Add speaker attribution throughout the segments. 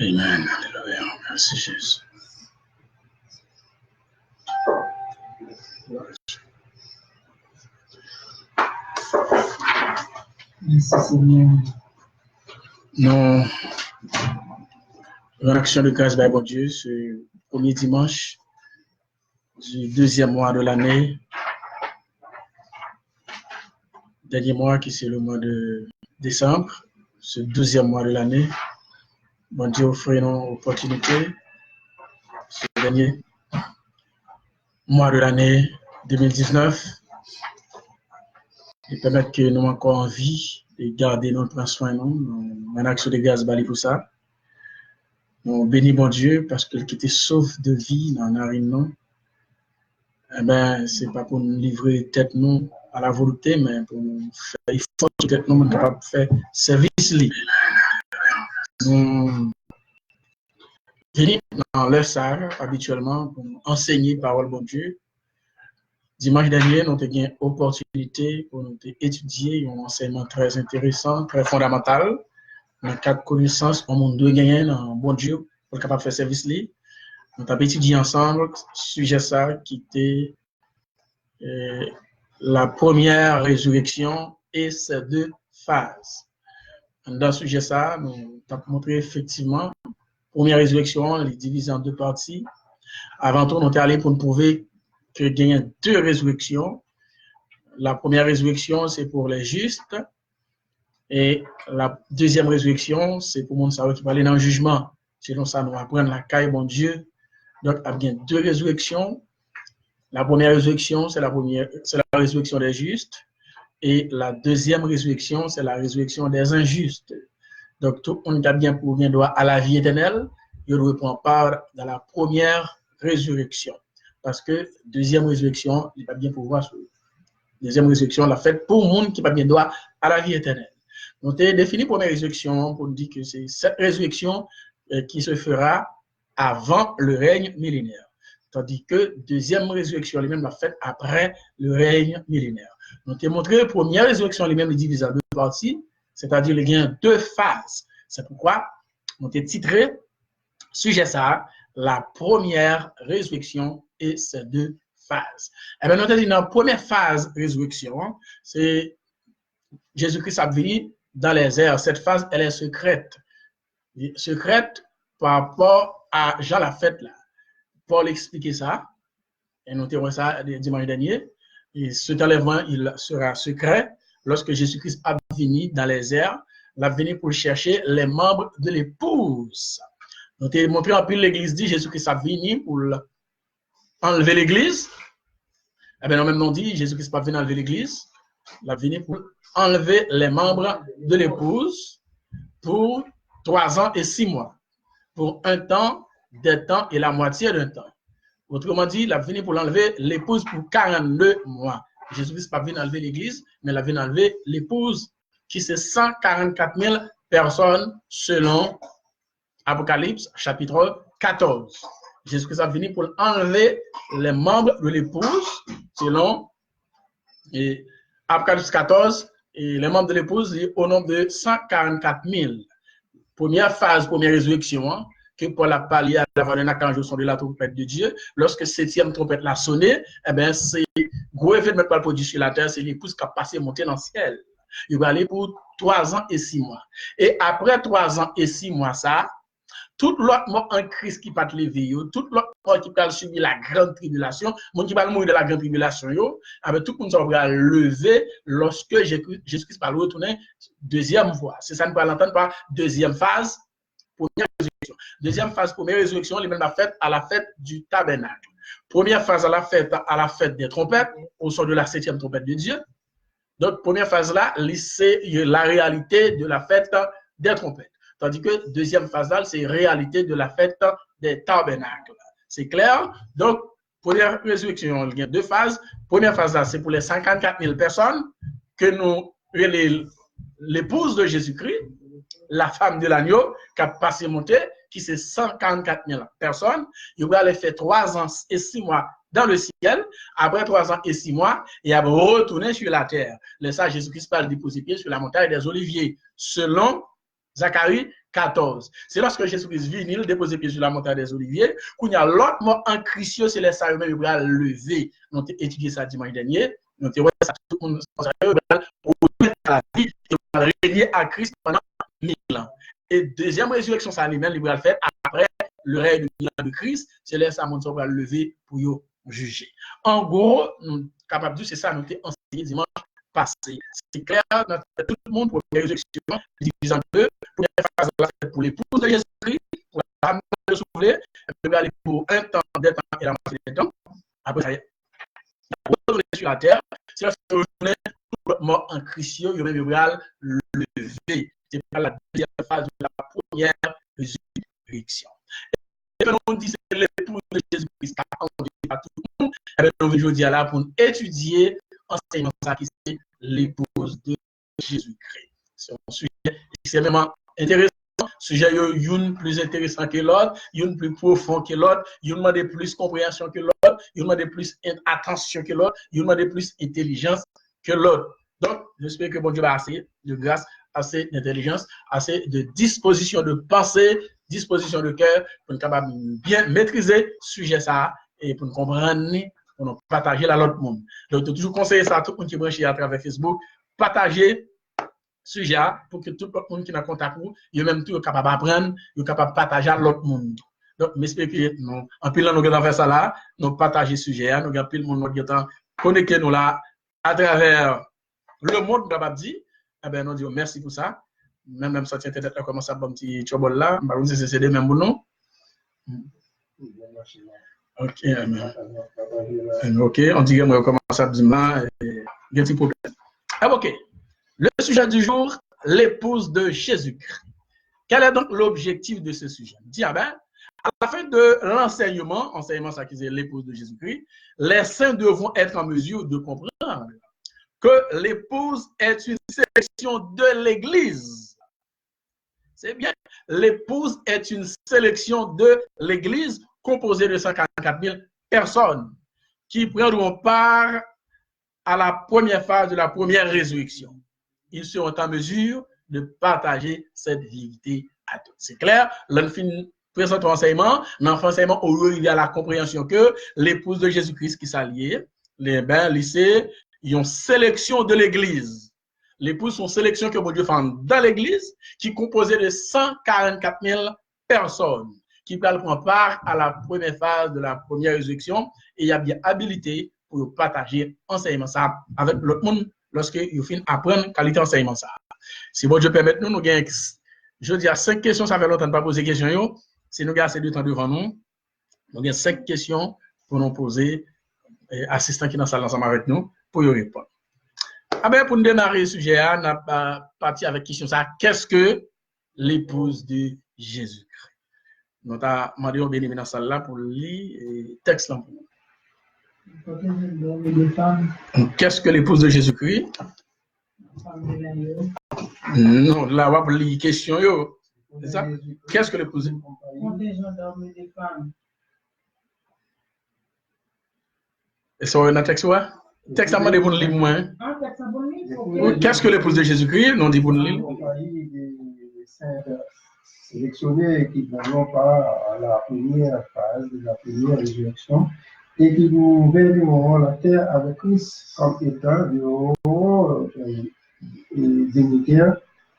Speaker 1: Amen. Alléluia. Merci Jésus.
Speaker 2: Merci Seigneur.
Speaker 1: Nous, en action de grâce, bon Dieu, ce premier dimanche du deuxième mois de l'année, dernier mois qui c'est le mois de décembre, ce 12e mois de l'année. Bon Dieu offre une opportunité, ce dernier mois de l'année 2019, et permettre que nous encore en vie et garder notre prendre soin nous, en action de grâce bali pour ça. Nous bénis bon Dieu parce qu'il était sauve de vie dans la narine nous. Eh ben, c'est pas pour nous livrer tête nous à la volonté, mais pour nous faire effort tête nous capable de faire service libre. Nous venons dans l'heure ça habituellement pour enseigner parole bon Dieu. Dimanche dernier, nous avons eu l'opportunité pour nous étudier un enseignement très intéressant, très fondamental, dans le cadre de connaissance, on doit gagner dans bon Dieu pour être capable de faire service libre. Nous avons étudié ensemble sujet ça qui était la première résurrection et ses deux phases. Dans ce sujet ça, nous avons montré effectivement la première résurrection, elle est divisée en deux parties. Avant tout, nous sommes allés pour nous prouver qu'il y a deux résurrections. La première résurrection, c'est pour les justes. Et la deuxième résurrection, c'est pour les gens qui vont aller dans le jugement. Selon ça, nous apprenons la caille, bon Dieu. Donc, il y a deux résurrections. La première résurrection, c'est la résurrection des justes. Et la deuxième résurrection, c'est la résurrection des injustes. Donc, tout le monde a bien pour bien droit à la vie éternelle. Il doit prendre part dans la première résurrection. Parce que deuxième résurrection, il va bien pouvoir sur deuxième résurrection, la fête pour le monde qui va bien droit à la vie éternelle. Donc, on a défini première résurrection pour dire que c'est cette résurrection qui se fera avant le règne millénaire. Tandis que deuxième résurrection, elle-même la fête après le règne millénaire. Donc, on a montré la première résurrection, elle-même est divisée en deux parties, c'est-à-dire il y a deux phases. C'est pourquoi on a titré sujet ça, la première résurrection et ses deux phases. Et bien, nous avons dit dans la première phase résurrection, c'est Jésus-Christ a venu dans les airs. Cette phase, elle est secrète. Secrète par rapport à Jean la fête là. Paul expliquait ça, et nous avons ça dimanche dernier. Et cet enlèvement, il sera secret lorsque Jésus-Christ a venu dans les airs. Il a venu pour chercher les membres de l'épouse. Donc, il montré en plus l'église dit Jésus-Christ a venu pour enlever l'église. Eh bien, on même dit Jésus-Christ n'est pas venu enlever l'église. Il a venu pour enlever les membres de l'épouse pour 3 ans et 6 mois. Pour un temps, des temps et la moitié d'un temps. Autrement dit, il a venu pour enlever l'épouse pour 42 mois. Jésus-Christ n'est pas venu enlever l'église, mais il a venu enlever l'épouse qui c'est 144 000 personnes selon Apocalypse, chapitre 14. Jésus-Christ est venu pour enlever les membres de l'épouse, selon Apocalypse 14, et les membres de l'épouse au nombre de 144 000. Première phase, première résurrection, hein, que Paul a parlé à la quand je sonne de la trompette de Dieu. Lorsque 7e trompette l'a sonné, eh bien, c'est gros événement pour produire sur la terre, c'est l'épouse qui a passé monter dans le ciel. Il va aller pour 3 ans et 6 mois. Et après 3 ans et 6 mois, ça, tout l'autre mort en Christ qui va te lever, tout l'autre mort qui va subir la grande tribulation, monde qui va mourir de la grande tribulation, avec tout le monde va lever lorsque Jésus-Christ va retourner deuxième fois. C'est ça nous va l'entendre par deuxième phase, première résurrection. Deuxième phase, première résurrection, les mêmes la fête à la fête du tabernacle. Première phase à la fête des trompettes, au son de la 7e trompette de Dieu. Donc, première phase là, c'est la réalité de la fête des trompettes. Tandis que deuxième phase là, c'est réalité de la fête des tabernacles. C'est clair? Donc, première résurrection, il y a deux phases. Première phase là, c'est pour les 54 000 personnes que nous, l'épouse de Jésus-Christ, la femme de l'agneau, qui a passé monter, qui c'est 144 000 personnes. Il va aller faire 3 ans et 6 mois dans le ciel, après 3 ans et 6 mois, et va retourner sur la terre. Le ça, Jésus-Christ parle de déposer pied sur la montagne des Oliviers, selon Zacharie 14. C'est lorsque Jésus-Christ vient, il dépose pied sur la montagne des Oliviers, qu'il y a l'autre mort en Christ, c'est les saints eux-mêmes qui vont lever. Nous avons étudié ça dimanche dernier. Nous avons ça tout le monde pour mettre à la vie et régner à Christ pendant 1000 ans. Et deuxième résurrection, ça lui-même, il va le faire après le règne de Christ, c'est là ça monte va lever pour juger. En gros, nous sommes capables de dire c'est ça, nous avons enseigné dimanche passé. C'est clair, tout le monde pour la résurrection, divisant deux, première phase la fête pour l'épouse de Jésus-Christ, pour la femme de souffler, puis aller pour un temps, deux temps et la moitié des temps. Après ça, il y a retourné sur la terre, c'est là que retourner tout le mort en Christ, il y a même lever. C'est la deuxième phase de la première résurrection. Et puis on dit que c'est l'épouse de Jésus-Christ qui a entendu par tout le monde. Et puis on veut aujourd'hui là pour étudier enseignement ça qui c'est l'épouse de Jésus-Christ. C'est un sujet extrêmement intéressant. Sujet une plus intéressant que l'autre, une plus profond que l'autre, une demande plus compréhension que l'autre, une demande plus attention que l'autre, une demande plus intelligence que l'autre. Donc, j'espère que bon Dieu va assez de grâce, assez d'intelligence, assez de disposition de pensée, disposition de cœur pour nous capable bien maîtriser ce sujet ça et pour nous comprendre, pour nous partager à l'autre monde. Donc, toujours conseiller ça à tout le monde qui est branché à travers Facebook, partager ce sujet pour que tout le monde qui est en contact avec vous, il même tout capable d'apprendre, il est capable de partager à l'autre monde. Donc, j'espère que nous, en plus, nous allons faire ça là, nous partager ce sujet, nous allons le monde qui est connecté nous là à travers le monde, capable de dire, eh bien, nous disons merci pour ça. Même ça tient peut-être à commencer à un petit trouble là, on va c'est des mêmes pour nous. Ok, ok, on dit que moi commence à dire là, il y a un petit problème. Ok, le sujet du jour, l'épouse de Jésus-Christ. Quel est donc l'objectif de ce sujet? Dis, ah ben, à la fin de l'enseignement, ça qui est l'épouse de Jésus-Christ, les saints devront être en mesure de comprendre que l'épouse est une sélection de l'Église. C'est bien. L'épouse est une sélection de l'Église composée de 144 000 personnes qui prendront part à la première phase de la première résurrection. Ils seront en mesure de partager cette vérité à tous. C'est clair? L'enfin présente l'enseignement, l'enseignement au lieu à la compréhension que l'épouse de Jésus-Christ qui s'allie, les lycées, ils ont sélection de l'Église. L'épouse sont sélection que mon Dieu fait dans l'Église, qui est composée de 144 000 personnes qui prennent part à la première phase de la première résurrection et il y a bien habilité pour partager enseignement ça avec l'autre monde lorsque ils finissent apprendre qualité enseignement ça. Si bon Dieu permet nous gagnons, je dis à 5 questions, ça fait longtemps de pas poser questions. Si nous avons assez de temps devant nous, nous avons 5 questions pour nous poser, assistants qui sont dans la salle ensemble avec nous, pour y répondre. Ah ben, pour nous démarrer le sujet, on a parti avec la question ça. Qu'est-ce que l'épouse de Jésus-Christ? Nous avons demandé au béni dans la salle là pour lire le texte là. Qu'est-ce que l'épouse de Jésus-Christ? Non, là, on va lire la question. C'est ça? Qu'est-ce que l'épouse de Jésus-Christ? Et ça, on a un texte, ouais? Texte à demander pour nous lire moins. Qu'est-ce que l'épouse de Jésus-Christ? Non, dit pour nous lire.
Speaker 2: Sélectionnés qui vont pas à la première phase de la première résurrection et qui gouverneront la terre avec Christ comme étant le dignitaire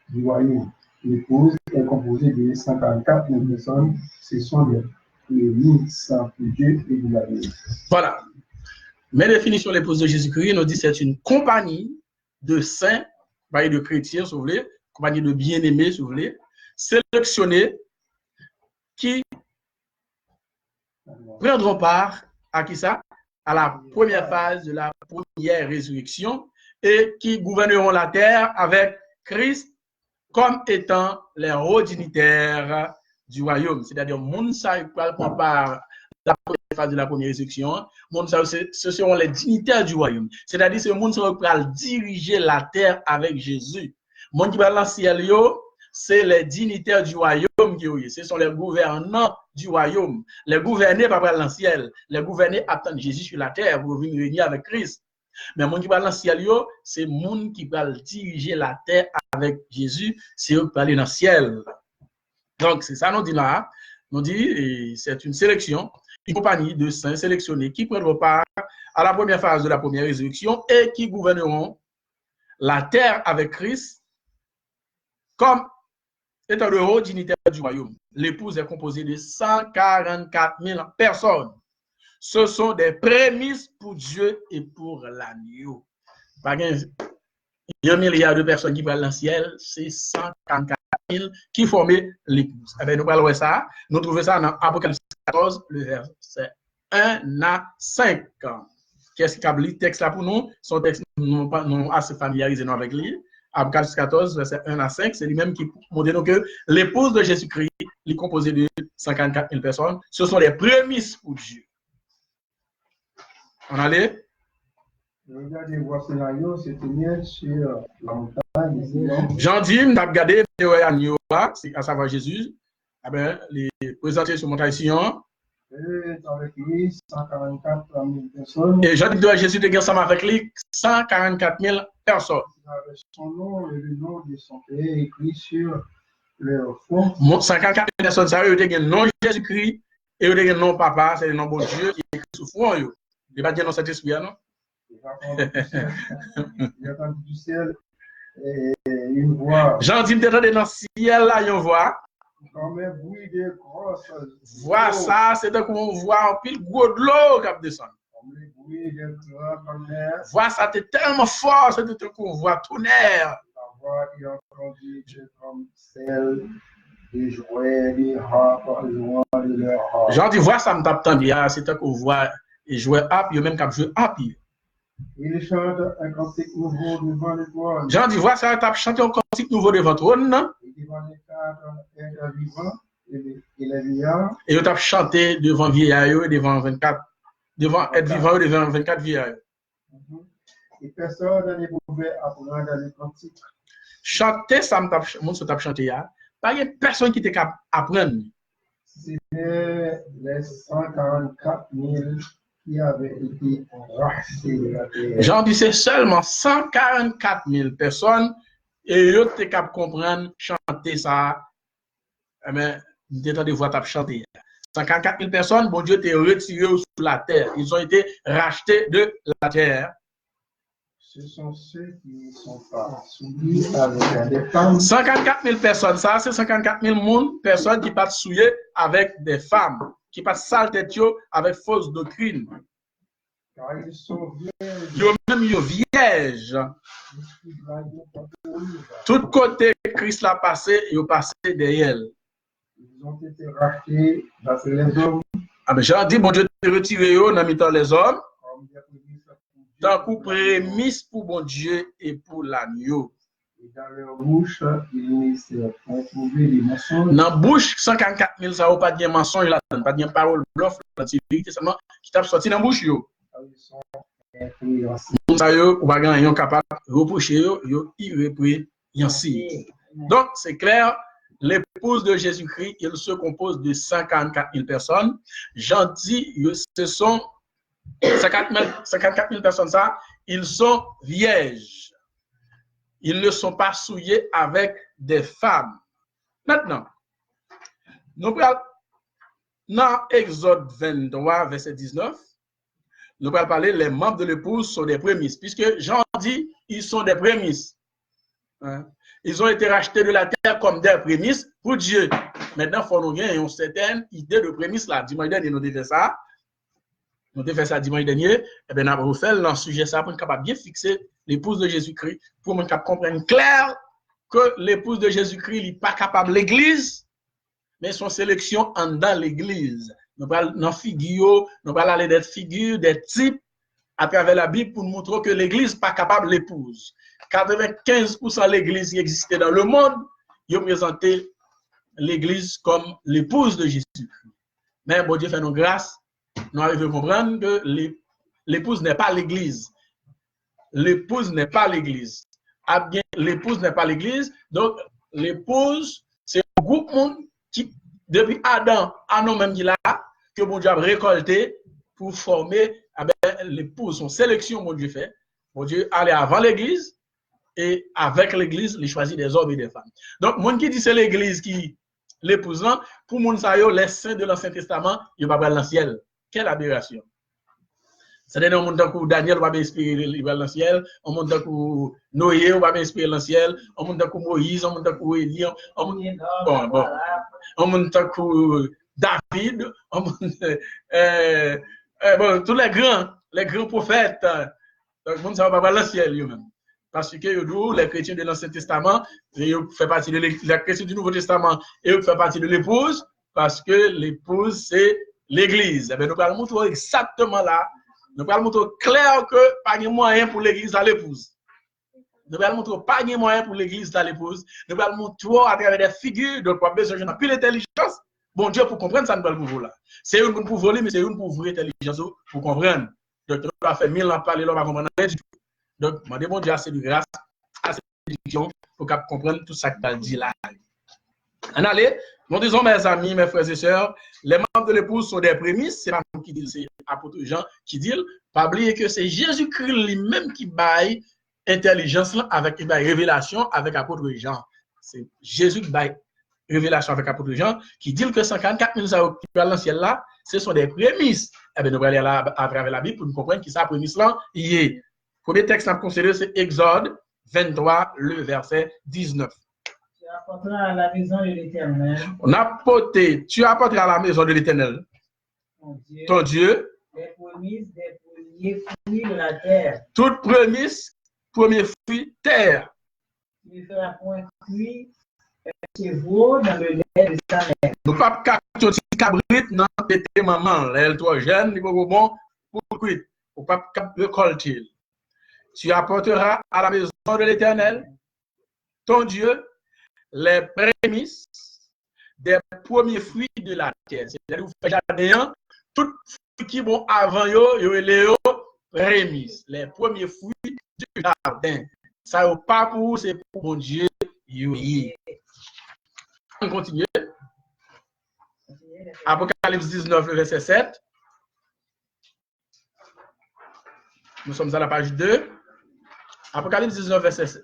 Speaker 2: du royaume. L'épouse est composée de 144 000 personnes, ce sont des réunis sans Dieu et de la vie.
Speaker 1: Voilà. Mais définition de l'épouse de Jésus-Christ nous dit que c'est une compagnie de saints, compagnie de chrétiens, si vous voulez, compagnie de bien-aimés, si vous voulez, sélectionnés qui prendront part à qui ça? À la première phase de la première résurrection et qui gouverneront la terre avec Christ comme étant les hauts dignitaires du royaume. C'est-à-dire, monde ça qui prend part la première phase de la première résurrection, ce seront les dignitaires du royaume. C'est-à-dire, ce monde sera prêt à diriger la terre avec Jésus. Monde qui va dans le ciel, c'est les dignitaires du royaume qui sont. Ce sont les gouvernants du royaume. Les gouvernés pas dans le ciel. Les gouvernés attendent Jésus sur la terre pour venir régner avec Christ. Mais mon qui va dans le ciel, c'est monde qui va diriger la terre avec Jésus, c'est eux qui vont aller dans le ciel. Donc, c'est ça nous dit là. Nous dit, c'est une sélection, une compagnie de saints sélectionnés qui prendront part à la première phase de la première résurrection et qui gouverneront la terre avec Christ comme étant le haut dignitaire du royaume. L'épouse est composée de 144 000 personnes. Ce sont des prémices pour Dieu et pour l'agneau. Il y a 1 milliard de personnes qui vont dans le ciel, c'est 144 000 qui formaient l'épouse. Eh bien, nous parlons de ça. Nous trouvons ça dans Apocalypse 14, le verset 1 à 5. Qu'est-ce qui a lu le texte là pour nous? Son texte, nous sommes assez familiarisés avec lui. Apocalypse 14, verset 1 à 5, c'est lui-même qui montre que l'épouse de Jésus-Christ est composée de 144 000 personnes. Ce sont les prémices pour Dieu. On allait?
Speaker 2: Regardez voir scénario, c'était bien sur la montagne.
Speaker 1: Jean dit, on a regardé à savoir Jésus, les présentés sur montagne Sion.
Speaker 2: Et avec lui, 144 000 personnes.
Speaker 1: Et Jean dit de Jésus était ensemble avec lui, 144 000 personnes.
Speaker 2: Avec son nom et le nom de son pays écrit sur leur front.
Speaker 1: 144 000 personnes, ça veut dire que le nom de Jésus-Christ et le nom Papa, c'est le nom de Dieu qui est écrit sous front. Il ne va pas dire dans cet esprit, non?
Speaker 2: Il a entendu du ciel et une voix.
Speaker 1: Jean dit, dans le ciel, là, il y a une voix.
Speaker 2: Comme un bruit de grosses.
Speaker 1: Voix ça, c'est donc on voit un pile gros de l'eau qui descend.
Speaker 2: Comme le bruit de grands tonnerres.
Speaker 1: Voix ça, c'était tellement fort, c'était qu'on voit tonnerre.
Speaker 2: La voix qui a entendu comme celle des jouets, des harpes, jouant de leur harpe.
Speaker 1: Jean dit, voix ça, me tape tant bien, c'est qu'on voit et jouer harpe, il y a même qu'à jouer harpe.
Speaker 2: Il chante un cantique nouveau devant le trône.
Speaker 1: Jean dit, vois ça, tu as chanté un cantique nouveau devant le trône, non?
Speaker 2: Et devant les quatre êtres vivants et les vieillards.
Speaker 1: Et tu as chanté devant vieillards et devant 24, devant être vivant et devant 24 vieillards.
Speaker 2: Et personne ne pouvait apprendre les cantiques.
Speaker 1: Chanter, ça me tape chanté, pas de personne qui était capable d'apprendre.
Speaker 2: C'était les 144 000 qui avaient été rachetés de la terre.
Speaker 1: Jean dit, c'est seulement 144 000 personnes et eux étaient capables de comprendre, chanter ça. Mais, d'état de voix tape chanter. 144 000 personnes, bon Dieu, t'es retiré sur la terre. Ils ont été rachetés de la terre.
Speaker 2: Ce sont ceux qui ne sont pas soumis avec des femmes.
Speaker 1: 144 000 personnes, ça, c'est 144 000 personnes qui passent souillées avec des femmes, qui passent sale tête avec fausse doctrine.
Speaker 2: Car ils sont vierges.
Speaker 1: Yo même yo vierge. Tout côté Christ l'a passé, il passé derrière.
Speaker 2: Ils ont été rachetés d'après les hommes.
Speaker 1: Ah ben j'ai dit, bon Dieu, te retiré dans mi-temps les hommes. Tant coup prémisse pour bon Dieu et pour l'agneau.
Speaker 2: Et dans leur bouche, ils ont trouvé des mensonges.
Speaker 1: Dans la bouche, 144 000, ça n'a pas de mensonge, pas de parole bluff, c'est vérité seulement qui t'a sorti dans la bouche.
Speaker 2: Ils sont influencés.
Speaker 1: Ça, ou pas gagner capable de reprocher, yo irrépréhensible. Donc, c'est clair, l'épouse de Jésus-Christ, il se compose de 144 000 personnes. J'en dis, ce sont 54 000 personnes, ça, ils sont vierges. Ils ne sont pas souillés avec des femmes. Maintenant, nous parlons dans Exode 23, verset 19, nous allons parler, les membres de l'épouse sont des prémices, puisque Jean dit, ils sont des prémices. Hein? Ils ont été rachetés de la terre comme des prémices pour Dieu. Maintenant, il faut nous gagner une certaine idée de prémices là. Dimanche dernier, nous avons fait ça. Nous avons fait ça dimanche dernier. Et bien, nous avons fait le sujet ça pour être capable de bien fixer l'épouse de Jésus-Christ, pour être capable de comprendre clair que l'épouse de Jésus-Christ n'est pas capable de l'église, mais son sélection en dans l'église. Nous allons dans figure, nous allons aller des figures, des types à travers la Bible pour nous montrer que l'église n'est pas capable de l'épouse. 95% de l'église qui existait dans le monde, ils ont présenté l'église comme l'épouse de Jésus. Mais bon Dieu fait nos grâces, nous arrivons à comprendre que l'épouse n'est pas l'église. L'épouse n'est pas l'église. Ah bien, l'épouse n'est pas l'église, donc l'épouse, c'est un groupe de monde qui, depuis Adam, même qui là, que bon Dieu a récolté pour former l'épouse, son sélection, bon Dieu fait. Bon Dieu allait avant l'église et avec l'église, il choisit des hommes et des femmes. Donc, monde qui dit c'est l'église qui l'épouse, pour moun sa yo, les saints de l'Ancien Testament, ils va pas dans le ciel. Quelle aberration. C'est-à-dire, on monte que Daniel va inspirer dans le ciel, on monte que Noé va inspirer dans le ciel, on monte que Moïse, on monte que Élie, on monte que David, on monte tous les grands prophètes. Donc, monde ça va pas dans le ciel lui-même. Parce que les chrétiens de l'Ancien Testament, ils font partie de les chrétiens du Nouveau Testament, et ils font partie de l'épouse, parce que l'épouse, c'est l'église. Eh bien, nous allons montrer exactement là, nous allons montrer clair que pas de moyen pour l'église à l'épouse. Nous allons montrer pas de moyen pour l'église à l'épouse. Nous allons montrer à travers des figures, donc pas besoin de plus d'intelligence. Bon Dieu, pour comprendre ça, nous allons vous là. C'est une pour voler, mais c'est une pour ouvrir l'intelligence pour comprendre. Donc, nous allons faire 1000 ans parler, on va comprendre rien du tout. Donc, je demande Dieu assez de grâce, assez d'éducation pour comprendre tout ça que tu as dit là. En allez, nous disons, mes amis, mes frères et sœurs, les membres de l'épouse sont des prémices, c'est pas nous qui disent, c'est l'apôtre Jean qui dit, pas oublier que c'est Jésus-Christ lui-même qui baille intelligence avec qui baille révélation avec l'apôtre Jean. C'est Jésus qui baille révélation avec l'apôtre Jean qui dit que 144 000 qui parlent dans le ciel là, ce sont des prémices. Eh bien, nous allons aller là à travers la Bible pour nous comprendre qui ça prémisse là y est. Premier texte à considérer, c'est Exode 23, le verset 19.
Speaker 3: Tu apporteras à la maison de l'Éternel.
Speaker 1: Tu apporteras à la maison de l'Éternel, ton Dieu,
Speaker 3: les prémices des premiers fruits de la terre.
Speaker 1: Toute prémisse, premier fruit, terre.
Speaker 3: Tu ne feras point cuire chevaux dans le lait de sa mère.
Speaker 1: Nous ne pouvons pas capter cabrit dans pété maman, elle trop jeune, il faut bon pour cuire. Nous ne pouvons pas récolter. Tu apporteras à la maison de l'Éternel, ton Dieu, les prémices des premiers fruits de la terre. C'est-à-dire, vous faites jardin, tout fruit qui vont avant yo les prémices, les premiers fruits du jardin. Ça n'est pas pour vous, c'est pour mon Dieu. On continue. Apocalypse 19, verset 7. Nous sommes à la page 2. Apocalypse 19, verset 7.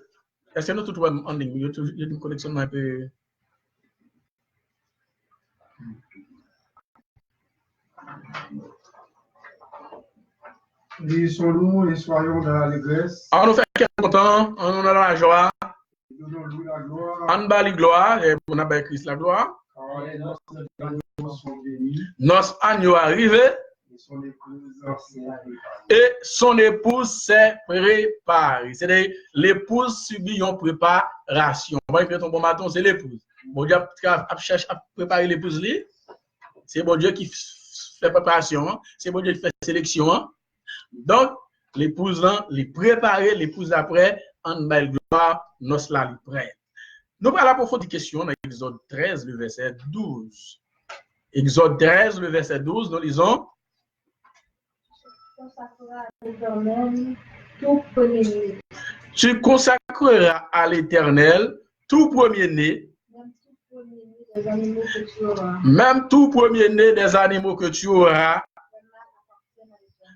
Speaker 1: Est-ce que nous tout en ligne? Il y a une connexion un peu.
Speaker 2: Disons-nous et soyons dans l'allégresse.
Speaker 1: On nous fait content, on a la joie.
Speaker 2: Donnons-lui la gloire.
Speaker 1: On bat la gloire et on a Christ la gloire.
Speaker 2: Car les noces d'agneau sont bénies.
Speaker 1: Nos agneaux arrivés. Et son épouse s'est préparée. C'est-à-dire, l'épouse subit une préparation. On va écrire ton bon matin, c'est l'épouse. Bon Dieu cherche à préparer l'épouse. C'est bon Dieu qui fait préparation. C'est bon Dieu qui fait sélection. Donc, l'épouse là, les préparer, l'épouse d'après, en belle gloire, nos la prêt. Nous allons approfondir des questions dans Exode 13, le verset 12. Exode 13, le verset 12, nous lisons. Tu consacreras à l'Éternel tout premier-né, même tout premier-né des animaux que tu auras,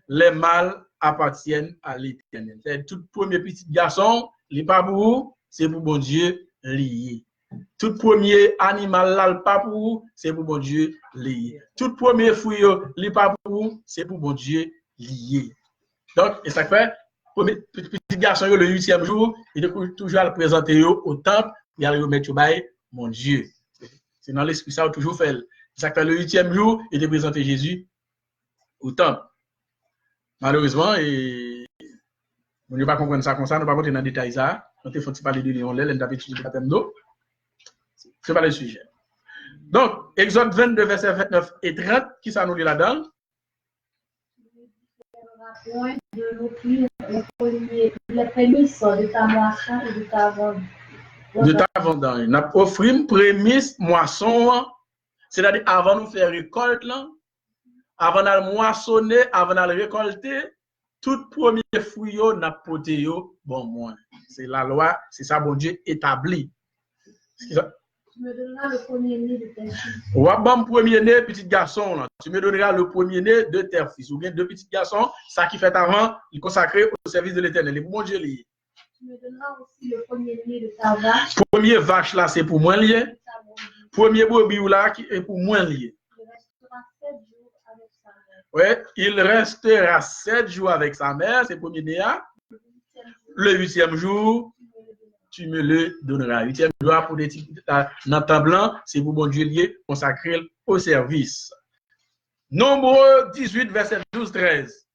Speaker 1: les mâles appartiennent à l'Éternel. C'est tout premier petit garçon, il n'est pas pour vous, c'est pour bon Dieu lié. Tout premier animal là, pas pour vous, c'est pour bon Dieu lié. Tout premier fruit, il n'est pas pour vous, c'est pour bon Dieu lié. Donc, et ça fait, petit garçon, le 8e jour, il est toujours à le présenter au temple, il a le mettre au bail, mon Dieu. C'est dans l'esprit, ça a toujours fait. Ça fait le 8e jour, il est présenté Jésus au temple. Malheureusement, et on ne peut pas comprendre ça comme ça, on ne peut pas rentrer dans le détail ça. On ne faut pas parler de Léon Lel, on a étudié le baptême d'eau. Ce n'est pas le sujet. Donc, Exode 22, verset 29 et 30, qui ça nous lit là-dedans?
Speaker 4: Point de l'offrir les prémices de ta moisson et de ta vendange.
Speaker 1: De ta vendange. Nous offrons prémices moisson, c'est-à-dire avant de faire récolte, là, avant de moissonner, avant de récolter, tout premier fruit, n'a poté bon moins. C'est la loi, c'est ça, bon Dieu établi.
Speaker 4: Tu me donneras le premier-né de tes fils.
Speaker 1: Wabam premier-né, petit garçon, là. Tu me donneras le premier-né de tes fils. Ou bien deux petits garçons, ça qui fait avant, il consacré au service de l'Éternel. Et pour mon Dieu lié.
Speaker 4: Tu me donneras aussi le premier-né de ta vache.
Speaker 1: Premier vache là, c'est pour moi lié. Premier brebis là, qui est pour moi lié.
Speaker 4: Il restera 7 jours avec sa mère.
Speaker 1: Ouais, il restera 7 jours avec sa mère, c'est premier-né. Le 8e jour, tu me le donneras. 8e jour pour des petits dans temps blanc, c'est pour mon Dieu lié, consacré au service. Nombre 18, verset 12-13.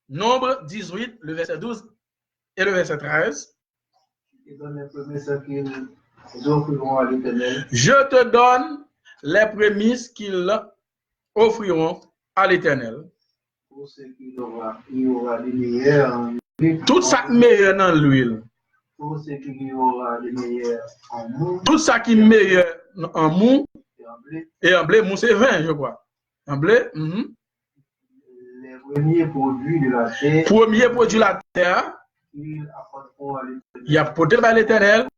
Speaker 1: Nombre 18, le verset 12 et le verset 13.
Speaker 2: Et donne les prémices qu'ils offriront à l'Éternel.
Speaker 1: Je te donne les prémices qu'ils offriront à l'Éternel.
Speaker 2: Pour ce qu'il aura, il y aura des meilleurs en huile.
Speaker 1: Tout ça meilleur dans l'huile.
Speaker 2: Pour ce qu'il y aura des meilleurs en mou.
Speaker 1: Tout ça qui est meilleur en mou
Speaker 2: Et en blé.
Speaker 1: et en blé, mou c'est 20, je crois. En blé,
Speaker 2: Les premiers produits de la terre.
Speaker 1: premier produit de la terre,
Speaker 2: Ils apporteront à l'Éternel.
Speaker 1: il y a porté par l'Éternel,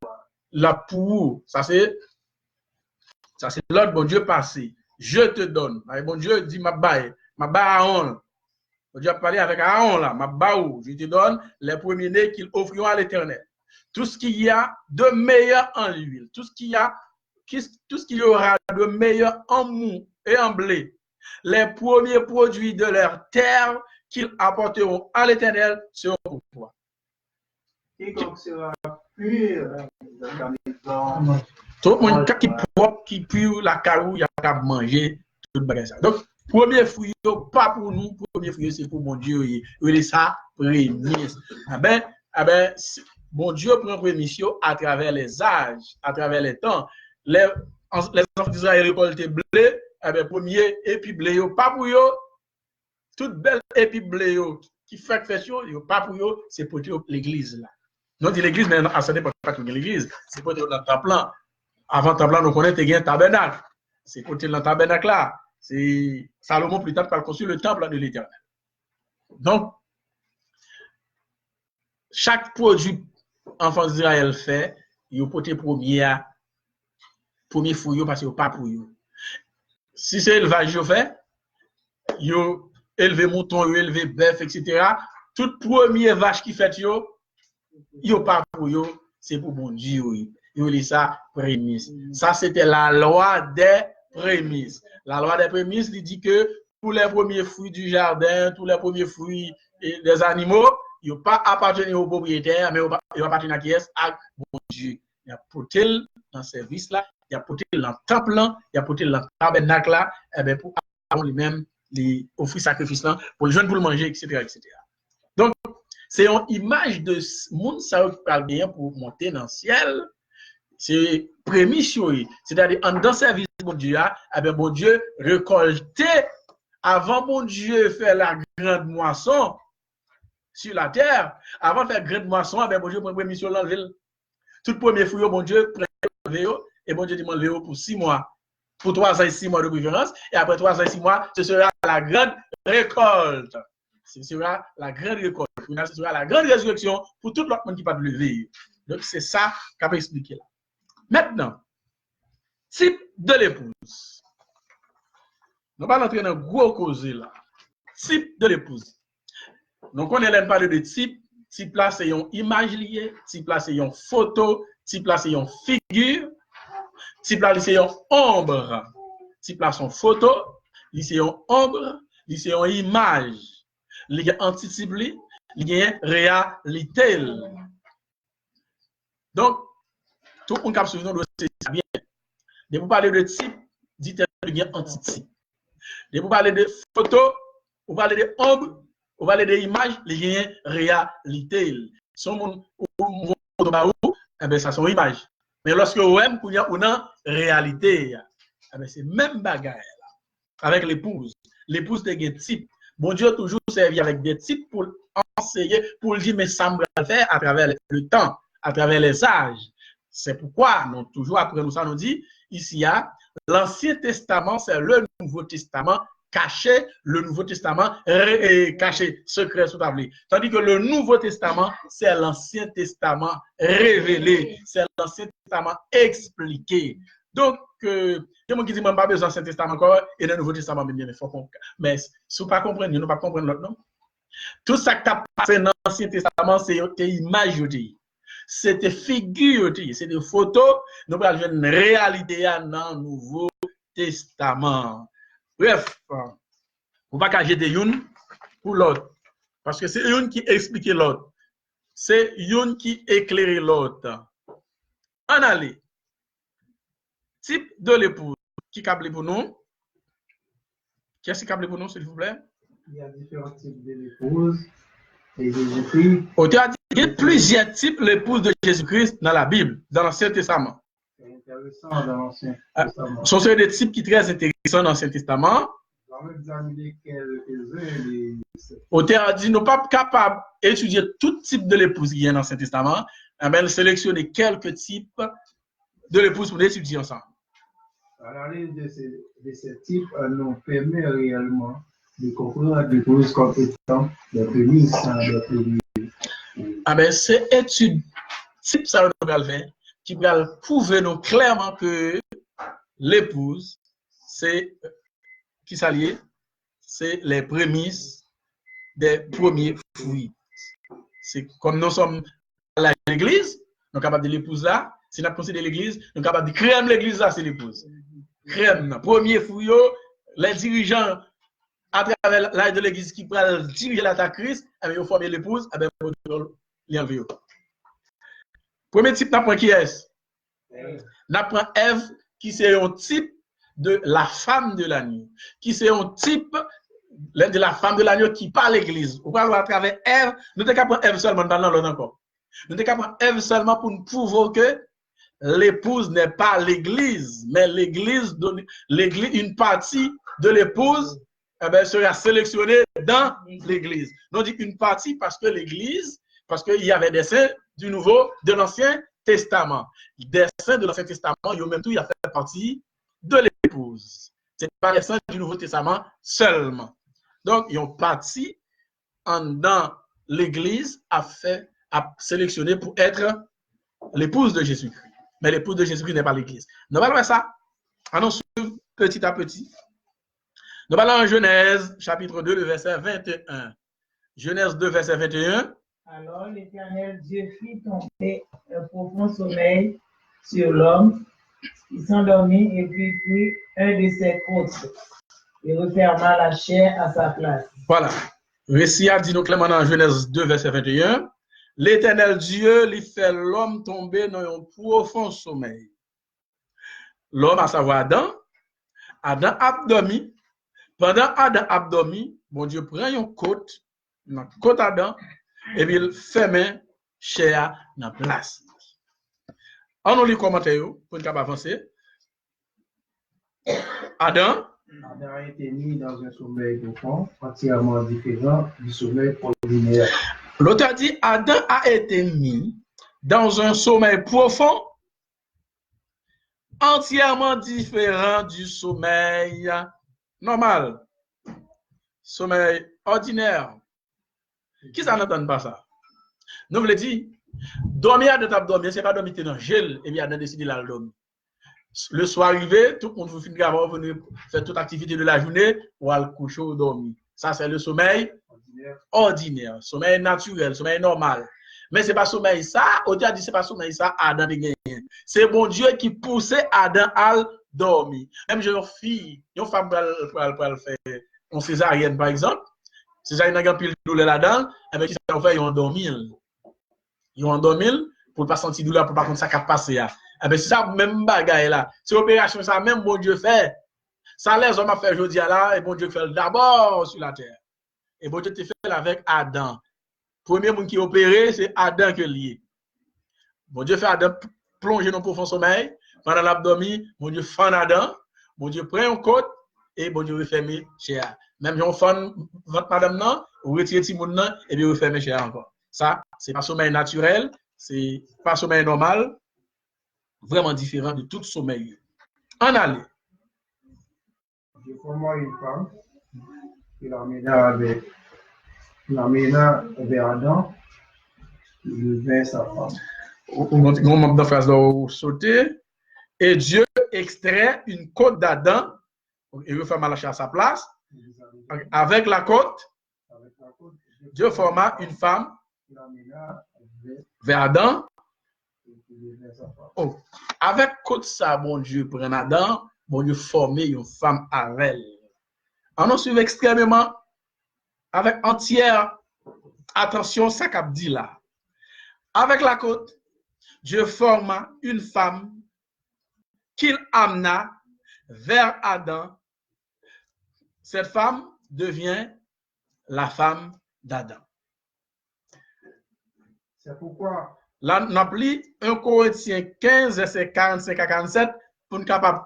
Speaker 1: la pour, ça c'est l'ordre bon Dieu passé. Je te donne. Bon Dieu dit ma baille à Aaron. Bon Dieu a parlé avec Aaron là, ma baou. Je te donne les premiers-nés qu'ils offriront à l'Éternel. Tout ce qu'il y a de meilleur en l'huile, tout ce qu'il y aura de meilleur en mou et en blé, les premiers produits de leur terre qu'ils apporteront à l'Éternel seront pour toi.
Speaker 2: Quiconque sera pur dans les temps.
Speaker 1: Tout le monde qui propre, qui pur la carou, il y a qu'à manger tout le bagage. Donc, premier fruit, pas pour nous, premier fruit, c'est pour mon Dieu. Il est ça, prémisse. Bon Dieu prend prémisse à travers les âges, à travers les temps. Les enfants d'Israël récoltent blé, premier épi blé, pas pour eux. Toute belle épi blé qui fait pas pour eux, c'est pour l'église là. Non, dit l'église, mais à ce n'est pas pour l'église, c'est pour le temple. Avant le temple, nous connaissons un tabernacle. C'est pour le tabernacle là. C'est Salomon plus tard qui a construit le temple de l'Éternel. Donc, chaque produit enfant d'Israël fait, il a porté premier fruit parce qu'il n'y a pas pour eux. Si c'est élevage fait, il a élevé mouton, il a élevé bœuf, etc. Toute première vache qui fait, il n'y a pas pour eux, c'est pour bon Dieu. Il y a ça prémisse. Ça, c'était la loi des prémices. La loi des prémices dit que tous les premiers fruits du jardin, tous les premiers fruits des animaux, ils ne pas appartenir au propriétaire, mais ils appartiennent à qui est? À bon Dieu. Il y a porté dans ce service là, il y a porté dans le temple là, il y a porté dans le tabernacle là, pour lui-même les offrir sacrifice là, pour les jeunes pour le manger, etc., etc. Donc, c'est une image de monde ça parle bien pour monter dans le ciel. C'est prémisse, c'est-à-dire en dans service de bon Dieu, bon Dieu récolter avant bon Dieu faire la grande moisson sur la terre, avant de faire grande moisson, bon Dieu prend prémisse dans le ville. Tout premier fruit, bon Dieu prend et bon Dieu demande pour 6 mois, pour 3 ans et 6 mois de préférence, et après 3 ans et 6 mois, ce sera la grande récolte. Ce sera la grande récolte. Ce sera la grande résurrection pour tout l'autre monde qui ne peut pas lever. Donc c'est ça qu'a expliqué là. Maintenant, type de l'épouse. Nous allons entrer dans un gros causé là. Type de l'épouse. Donc, on est parler de type. Type là, c'est une image liée. Type là, c'est une photo. Type là, c'est une figure. Type là, c'est une ombre. Type là, c'est une photo. C'est une ombre. C'est une image. Il y a antitype, il y a réalité. Donc, tout le monde qui a besoin de ça bien. De vous parler de type, dites-le bien antitype. De vous parler de photo, vous parlez de ombre, vous parlez d'image, il y a réalité. Si on ça sont images. Mais lorsque vous aimez, il y a une réalité. C'est même bagarre avec l'épouse. L'épouse de un type. Bon Dieu a toujours servi avec des types pour enseigner, pour dire, mais ça me va faire à travers le temps, à travers les âges. C'est pourquoi, nous, toujours après nous, ça nous dit, ici, l'Ancien Testament, c'est le Nouveau Testament caché le Nouveau Testament et caché secret sous table. Tandis que le Nouveau Testament, c'est l'Ancien Testament révélé, c'est l'Ancien Testament expliqué. Donc, il y a des gens qui disent, pas besoin de l'Ancien Testament encore et le Nouveau Testament, mais si vous ne comprenez pas, vous ne pas comprendre l'autre, non? Tout ça qui a passé dans l'Ancien Testament, c'est des images, c'est des figures, c'est des photos. Nous allons voir une réalité dans le Nouveau Testament. Bref, on va pas jeter une pour l'autre. Parce que c'est une qui explique l'autre. C'est une qui éclaire l'autre. En aller. Type de l'épouse. Qui câble pour nous? Qui est-ce qui câble pour nous, s'il vous plaît?
Speaker 2: Il y a différents types de l'épouse. Et Jésus-Christ.
Speaker 1: Il y a plusieurs types d'épouse de Jésus-Christ dans la Bible, dans l'Ancien Testament.
Speaker 2: C'est intéressant dans l'Ancien Testament.
Speaker 1: Ce sont des types qui sont très intéressants dans l'Ancien Testament.
Speaker 2: On va examiner quelques-uns.
Speaker 1: Auteur a dit, nous ne sommes pas capables d'étudier tout type de l'épouse qui est dans l'Ancien Testament. Mais sélectionner quelques types de l'épouse pour l'étudier ensemble.
Speaker 2: L'analyse de ces types nous permet réellement de comprendre l'épouse comme étant des prémices.
Speaker 1: C'est étude type ça nous va faire qui va prouver nous clairement que l'épouse, c'est qui s'allie, c'est les prémices des premiers fruits. C'est comme nous sommes à l'église, nous sommes capables de l'épouse là. Si nous considérons l'église, nous sommes capables de créer l'église là, c'est l'épouse. Crème, premier fruit, les dirigeants à travers l'âge de l'église qui peuvent diriger l'attaque Christ, ils vont former l'épouse, ils enlèvent. Premier type, n'apprend qui est? N'apprend Ève, qui c'est un type de la femme de l'agneau, qui c'est un type de la femme de l'agneau qui parle l'église. On parle à travers Ève, nous ne sommes pas Ève seulement dans l'autre encore. Nous ne sommes pas Ève seulement pour nous prouver que l'épouse n'est pas l'église, mais l'église, une partie de l'épouse sera sélectionnée dans l'église. Nous dit une partie parce que l'église, parce qu'il y avait des saints du Nouveau, de l'Ancien Testament. Des saints de l'Ancien Testament, il y a même tout, il y a fait partie de l'épouse. Ce n'est pas les saints du Nouveau Testament seulement. Donc, ils ont parti dans l'église à sélectionner pour être l'épouse de Jésus-Christ. Mais l'épouse de Jésus-Christ n'est pas l'église. Nous allons voir ça. Allons suivre petit à petit. Nous allons en Genèse, chapitre 2, le verset 21. Genèse 2, verset 21.
Speaker 3: Alors l'Éternel Dieu fit tomber un profond sommeil sur l'homme. Il s'endormit et puis prit un de ses côtes et referma la chair à sa place. Voilà.
Speaker 1: Récit a dit nous clairement dans Genèse 2, verset 21. L'Éternel Dieu lui fait l'homme tomber dans un profond sommeil. L'homme, à savoir Adam, a dormi. Pendant Adam a dormi, bon Dieu prend une côte Adam, et puis il ferme chair dans la place. On nous lit commentaire pour nous avancer. Adam
Speaker 2: a été mis dans un sommeil profond, entièrement différent du sommeil ordinaire.
Speaker 1: L'auteur dit, Adam a été mis dans un sommeil profond, entièrement différent du sommeil normal, sommeil ordinaire. Qui ça n'entend pas ça? Nous voulons dire, dormir à table dormir, c'est pas dormir dans le gel et bien décider là le dormir. Le soir arrivé, tout le monde vous finit avant de venir faire toute activité de la journée ou à le coucher ou dormir. Ça c'est le sommeil ordinaire, sommeil naturel, sommeil normal. Mais c'est pas sommeil ça, Dieu a dit c'est pas sommeil ça, Adam de gagner. C'est bon Dieu qui poussait Adam à dormir. Même une fille, une femme pour faire une césarienne par exemple, césarienne a pile douleur là-dedans, et bien qui ça fait ils ont dormi. Ils ont dormi pour pas sentir douleur pour pas contre ça qui a passé. Et bien c'est ça même bagaille là. C'est opération ça même bon Dieu fait. Ça les hommes a fait aujourd'hui là et bon Dieu fait d'abord sur la terre. Et bon Dieu te fait avec Adam. Premier monde qui opéré, c'est Adam qui est lié. Bon Dieu fait Adam plonger dans le profond sommeil. Pendant l'abdomen, bon Dieu fend Adam. Bon Dieu prend une côte et bon Dieu referme chair. Même si on fend votre madame, non, ou retire petit monde, et bien referme chair encore. Ça, c'est pas sommeil naturel, c'est pas sommeil normal. Vraiment différent de tout sommeil. En aller.
Speaker 2: Dieu forma une femme il emmena vers Adam, il devint sa femme.
Speaker 1: On m'a dans phrase là sauter. Et Dieu extrait une côte d'Adam, et il fait Malachi à sa place. Avec la côte, Dieu forma une femme vers Adam. Oh. Avec côte ça, bon Dieu prend Adam, bon Dieu former une femme avec elle. On en suit extrêmement, avec entière attention, ça qu'a dit là. Avec la côte, Dieu forma une femme qu'il amena vers Adam. Cette femme devient la femme d'Adam.
Speaker 2: C'est pourquoi.
Speaker 1: Là, on appelle 1 Corinthiens 15, verset 45 à 47, pour nous capable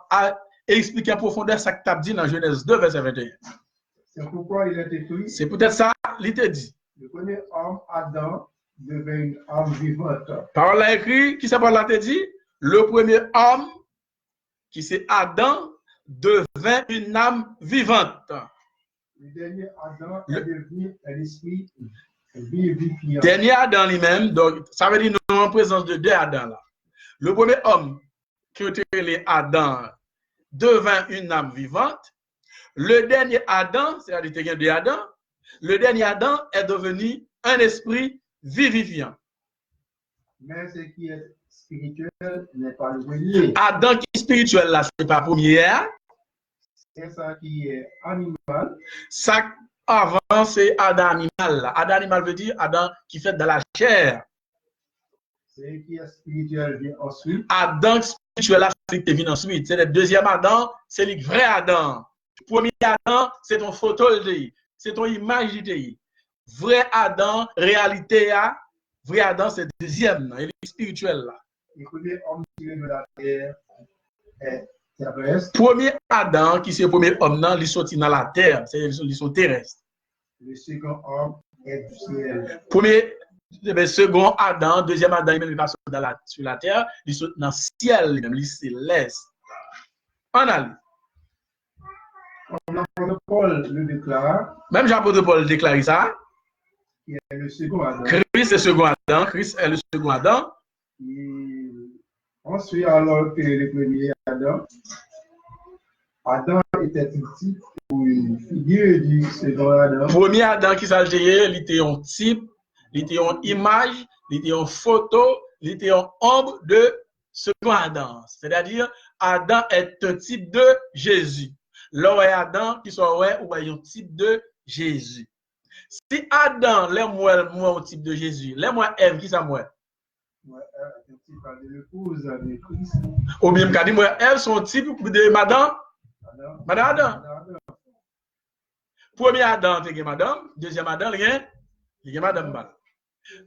Speaker 1: expliquer en profondeur ce que tu as dit dans Genèse 2, verset 21.
Speaker 2: C'est pourquoi il est écrit.
Speaker 1: C'est peut-être ça, il t'a dit.
Speaker 2: Le premier homme, Adam, devint une âme vivante.
Speaker 1: Parole a écrit, qui s'appelle là, t'a dit? Le premier homme, qui c'est Adam, devint une âme vivante.
Speaker 2: Le dernier Adam est devenu un esprit vivifiant.
Speaker 1: Dernier Adam lui-même, donc ça veut dire nous en présence de deux Adam là. Le premier homme, qui était les Adam, devint une âme vivante. Le dernier Adam, c'est-à-dire qu'il y a deux Adam, le dernier Adam est devenu un esprit vivifiant.
Speaker 2: Mais ce qui est spirituel n'est pas le premier.
Speaker 1: Adam qui est spirituel là, c'est pas premier.
Speaker 2: C'est ça qui est animal.
Speaker 1: Ça avant, c'est Adam animal. Là. Adam animal veut dire Adam qui fait de la chair.
Speaker 2: C'est qui est spirituel vient ensuite.
Speaker 1: Adam spirituel là, c'est qui vient ensuite. C'est le deuxième Adam, c'est le vrai Adam. Le premier Adam, c'est ton photo, c'est ton image. Vrai Adam, réalité, vrai Adam, c'est le deuxième. Il est spirituel là.
Speaker 2: Le premier homme tiré de la terre est terrestre.
Speaker 1: Premier Adam, qui c'est le premier homme, il sorti dans la terre, c'est ils sont terrestres.
Speaker 2: Le second homme est du ciel.
Speaker 1: Premier, second Adam, deuxième Adam, il passe sur la terre, il sont dans le ciel, il est céleste. On a lu.
Speaker 2: Comme l'apôtre Paul le déclare.
Speaker 1: Même l'apôtre Paul déclare ça.
Speaker 2: Qui est le second Adam.
Speaker 1: Christ est le second Adam. Christ est le second Adam.
Speaker 2: Ensuite, alors que le premier Adam, Adam était un type ou une figure du second Adam.
Speaker 1: Premier Adam qui s'agit, il était un type, il était une image, il était une photo, il était une ombre de second Adam. C'est-à-dire, Adam est un type de Jésus. Là, Adam qui soit ou un type de Jésus. Si Adam, moi un type de Jésus, moi Ève, qui ça moi?
Speaker 2: Moi, Ève est un type de l'épouse de Christ.
Speaker 1: Ou bien, quand moi Ève, son type de madame? Madame Adam. Premier Adam, tu madame. Deuxième Adam, il y a madame.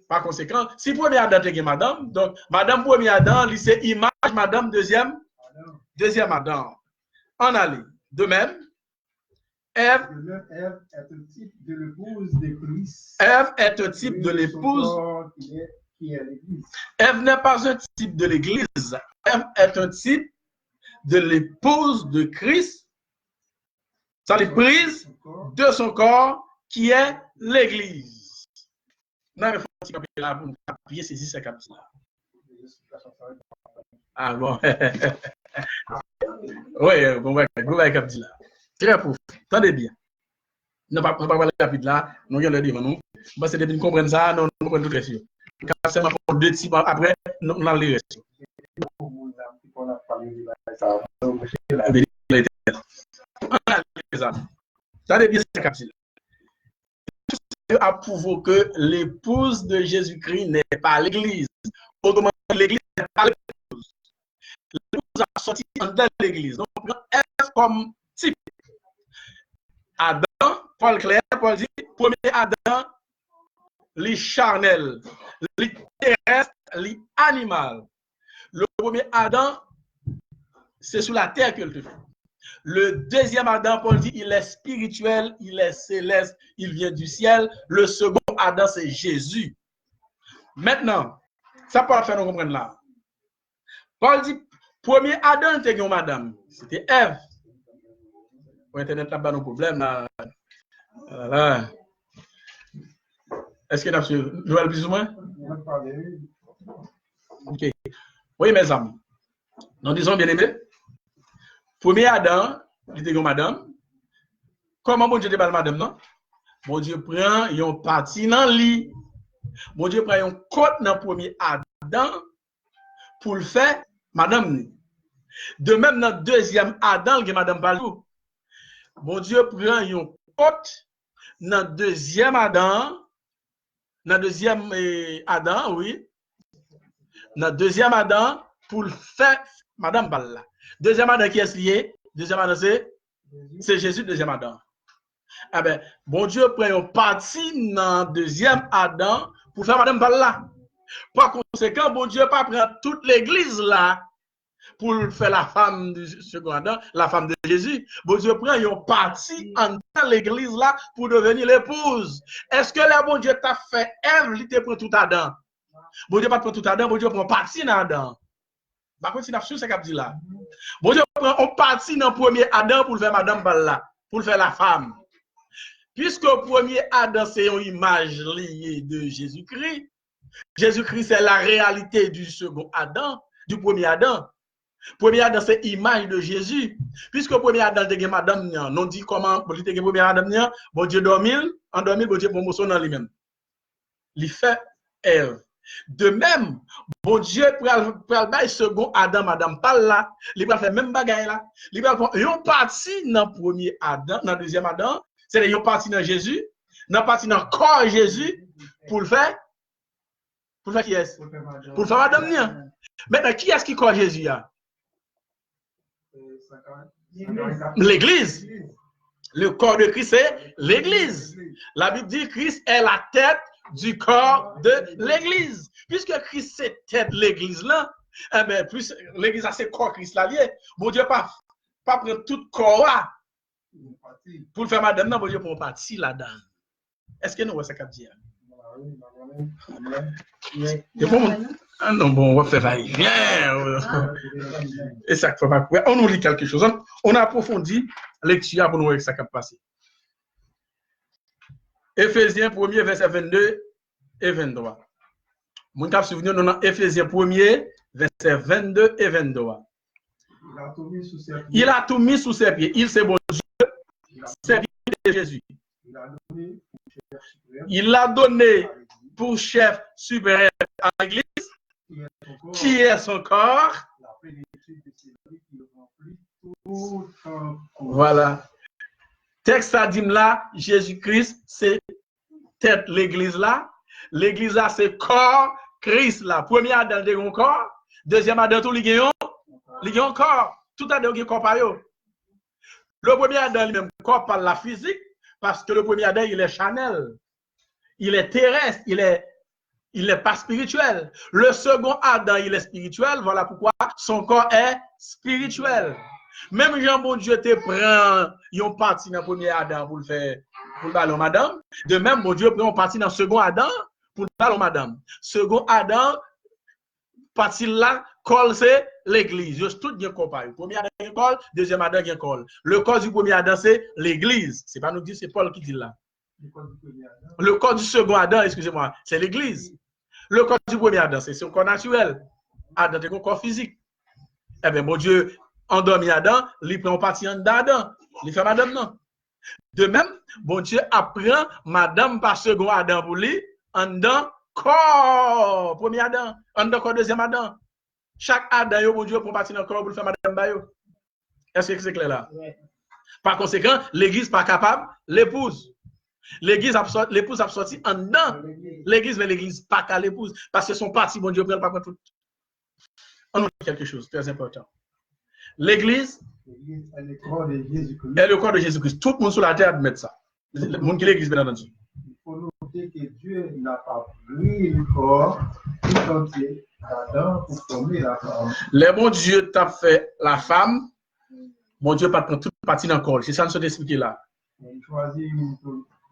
Speaker 1: Par conséquent, si premier Adam, tu madame, donc madame premier Adam, c'est image, madame deuxième Adam. En allée. De même, Ève
Speaker 2: est un type de l'épouse de Christ.
Speaker 1: Ève est un type de l'épouse
Speaker 2: qui est l'Église.
Speaker 1: Ève n'est pas un type de l'Église. Ève est un type de l'épouse de Christ. Ça les prise de son corps qui est l'Église. Non, mais il faut que là pour appuyer ces 6 capitales. Ah bon. Oui, bon, ouais, capitale là. Très profond. Attendez bien. Nous ne pouvons pas parler de capitale là. Nous allons le dire, nous. Parce que depuis nous comprenons ça, nous comprenons tout ça. Quand c'est pour 2 types après, nous allons les rester. Attendez bien cette capitale. Dieu a prouvé que l'épouse de Jésus-Christ n'est pas l'Église. Autrement, l'Église n'est pas l'épouse. L'épouse a sorti dans l'Église. Donc, Ève comme type. Adam, Paul Claire, Paul dit, premier Adam, les charnel, les terrestre, les animal. Le premier Adam, c'est sur la terre que le fait. Le deuxième Adam, Paul dit, il est spirituel, il est céleste, il vient du ciel. Le second Adam, c'est Jésus. Maintenant, ça peut faire nous comprendre là. Paul dit, premier Adam, c'était madame, c'était Ève. Pour Internet, là-bas, nos problèmes. Voilà. Est-ce que nous allons plus ou moins? Ok. Oui, mes amis. Nous disons bien aimé. Premier Adam, il était comme madame. Comment bon Dieu te parle madame, non? Bon Dieu prend une partie dans le lit. Bon Dieu prend une côte dans le premier Adam pour le faire madame. De même, dans le deuxième Adam, que madame parle. Bon Dieu prend une côte dans le deuxième Adam. Dans le deuxième Adam, oui. Dans le deuxième Adam, pour le faire madame parle là. Deuxième Adam qui est lié? Deuxième Adam, c'est Jésus, deuxième Adam. Ah ben, bon Dieu prend une partie dans le deuxième Adam pour faire madame parle là. Par conséquent, bon Dieu pas prendre toute l'église là pour faire la femme du second Adam, la femme de Jésus. Bon Dieu prend une partie en l'église là pour devenir l'épouse. Est-ce que là, bon Dieu t'a fait Ève, il te prend tout Adam? Bon Dieu pas prend tout Adam, bon Dieu prend partie dans Adam. Par contre, c'est absolument ce qu'il dit là. Bon Dieu prend une partie dans le premier Adam pour le faire madame là, pour le faire la femme. Puisque le premier Adam, c'est une image liée de Jésus-Christ. Jésus-Christ, c'est la réalité du second Adam, du premier Adam. Premier Adam, c'est image de Jésus. Puisque le premier Adam, c'est madame, non dit comment, pour le premier Adam, bon Dieu dormit, en dormit, bon Dieu promotion dans lui-même. Il fait Ève. De même, bon Dieu, pour le second Adam, madame, pas là, il va faire même bagaille là. Il va faire une partie dans le premier Adam, dans le deuxième Adam, c'est une partie dans Jésus, une partie dans le corps de Jésus, pour le faire. Pour faire qui est-ce? Pour faire madame. Maintenant, qui est-ce qui corps Jésus? L'église. Le corps de Christ, c'est l'église. La Bible dit que Christ est la tête du corps de l'église. Puisque Christ c'est tête de l'église là, eh bien, plus l'église a ses corps Christ là lié. Bon Dieu pas prendre tout corps là pour le faire madame, non, bon Dieu pour partie là-dedans. Est-ce que nous voyons ça qu'a dit? Non, bon, on va faire rien. Et ça fait pas. On nous lit quelque chose. On approfondit lecture pour nous voir ça qui a passé. Éphésiens 1er, verset 22 et 23. Mon cap souvenir, nous dans Éphésiens 1er, verset 22 et 23. Il a tout mis sous ses pieds. Il, c'est bon Dieu, c'est Jésus. Il l'a donné pour chef supérieur à l'église, qui est son corps. Voilà. Texte à dit là, Jésus-Christ, c'est tête l'église là. L'église là, c'est corps Christ là. Premier Adam, il y a un corps. Deuxième Adam, tout il y a un corps. Tout Adam, il y a un corps par eux. Le premier Adam, il y a un corps par la physique, parce que le premier Adam, il est charnel. Il est terrestre, il est pas spirituel. Le second Adam, il est spirituel. Voilà pourquoi son corps est spirituel. Même Jean bon Dieu te prend une partie dans le premier Adam pour le faire, pour le ballon madame. De même, bon Dieu prend une partie dans le second Adam pour le ballon madame. Second Adam, partie là, col c'est l'église. Juste tout bien comparé. Premier Adam qui col, deuxième Adam qui col. Le corps du premier Adam, c'est l'église. C'est pas nous dire, c'est Paul qui dit là. Le corps du second Adam, excusez-moi, c'est l'église. Le corps du premier Adam, c'est son corps naturel. Adam, c'est son corps physique. Eh bien, mon Dieu, endormi Adam, il prend partie d'Adam. Il fait madame, non. De même, bon Dieu apprend madame par second Adam pour lui, en dedans corps, premier Adam, en dedans corps, deuxième Adam. Chaque Adam, bon Dieu prend partie dans le corps pour le faire madame. Est-ce que c'est clair là? Ouais. Par conséquent, l'église pas capable, l'épouse. L'épouse a sorti en dedans. L'église, mais l'église pas qu'à l'épouse. Parce que son parti, bon Dieu, prend pas tout. On nous dit quelque chose très important. L'église est le corps de Jésus-Christ. Tout le monde sur la terre admet ça. Le monde qui est l'église, bien entendu.
Speaker 2: Il faut noter que Dieu n'a pas pris le corps tout entier d'Adam pour former la femme.
Speaker 1: Le bon Dieu t'a fait la femme. Mon Dieu, pas prendre toute partie dans le corps. C'est ça que nous expliquer là.
Speaker 2: Il choisit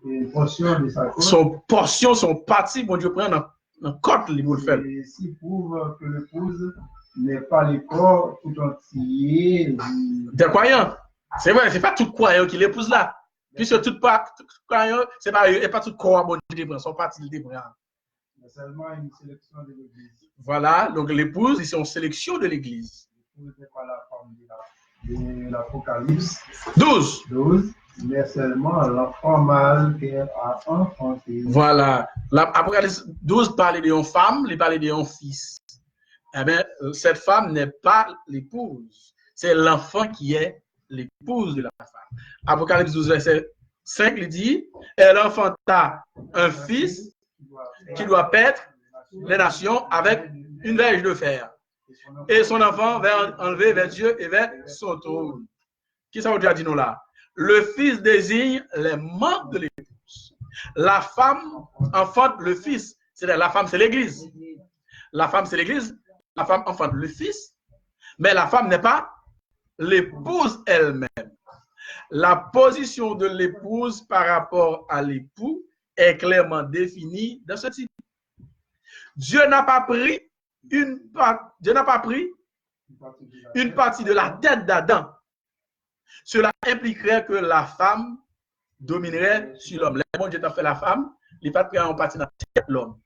Speaker 2: une portion de sa côte.
Speaker 1: Son portion, son parti, bon Dieu prend dans le corps, il vous le fait.
Speaker 2: Et s'il prouve que l'épouse n'est pas le corps tout entier.
Speaker 1: Des croyants. C'est vrai, c'est pas tout croyant qui l'épouse là. Puisque tout pas, c'est pas, et pas tout corps bon Dieu prend, son parti de prend.
Speaker 2: Mais seulement une sélection de l'Église.
Speaker 1: Voilà, donc l'épouse, ici, on sélection de l'Église.
Speaker 2: L'épouse n'est pas la femme de l'Apocalypse
Speaker 1: 12.
Speaker 2: Mais seulement l'enfant mâle qu'elle a enfanté.
Speaker 1: Voilà. L'Apocalypse 12 parle d'une femme, il parle d'un fils. Eh bien, cette femme n'est pas l'épouse. C'est l'enfant qui est l'épouse de la femme. Apocalypse 12, verset 5, il dit, elle enfanta un fils qui doit paître les nations avec une verge de fer. Et son enfant va enlever vers Dieu et vers son trône. Qui ça veut dire nous là? Le fils désigne les membres de l'épouse. La femme enfante le fils. C'est-à-dire la femme, c'est l'église. La femme, c'est l'église. La femme enfante le fils. Mais la femme n'est pas l'épouse elle-même. La position de l'épouse par rapport à l'époux est clairement définie dans ce type. Dieu n'a pas pris une partie de la tête d'Adam. Cela impliquerait que la femme dominerait sur l'homme. Bon Dieu t'a fait la femme, il n'est pas pris en partie dans la tête de l'homme.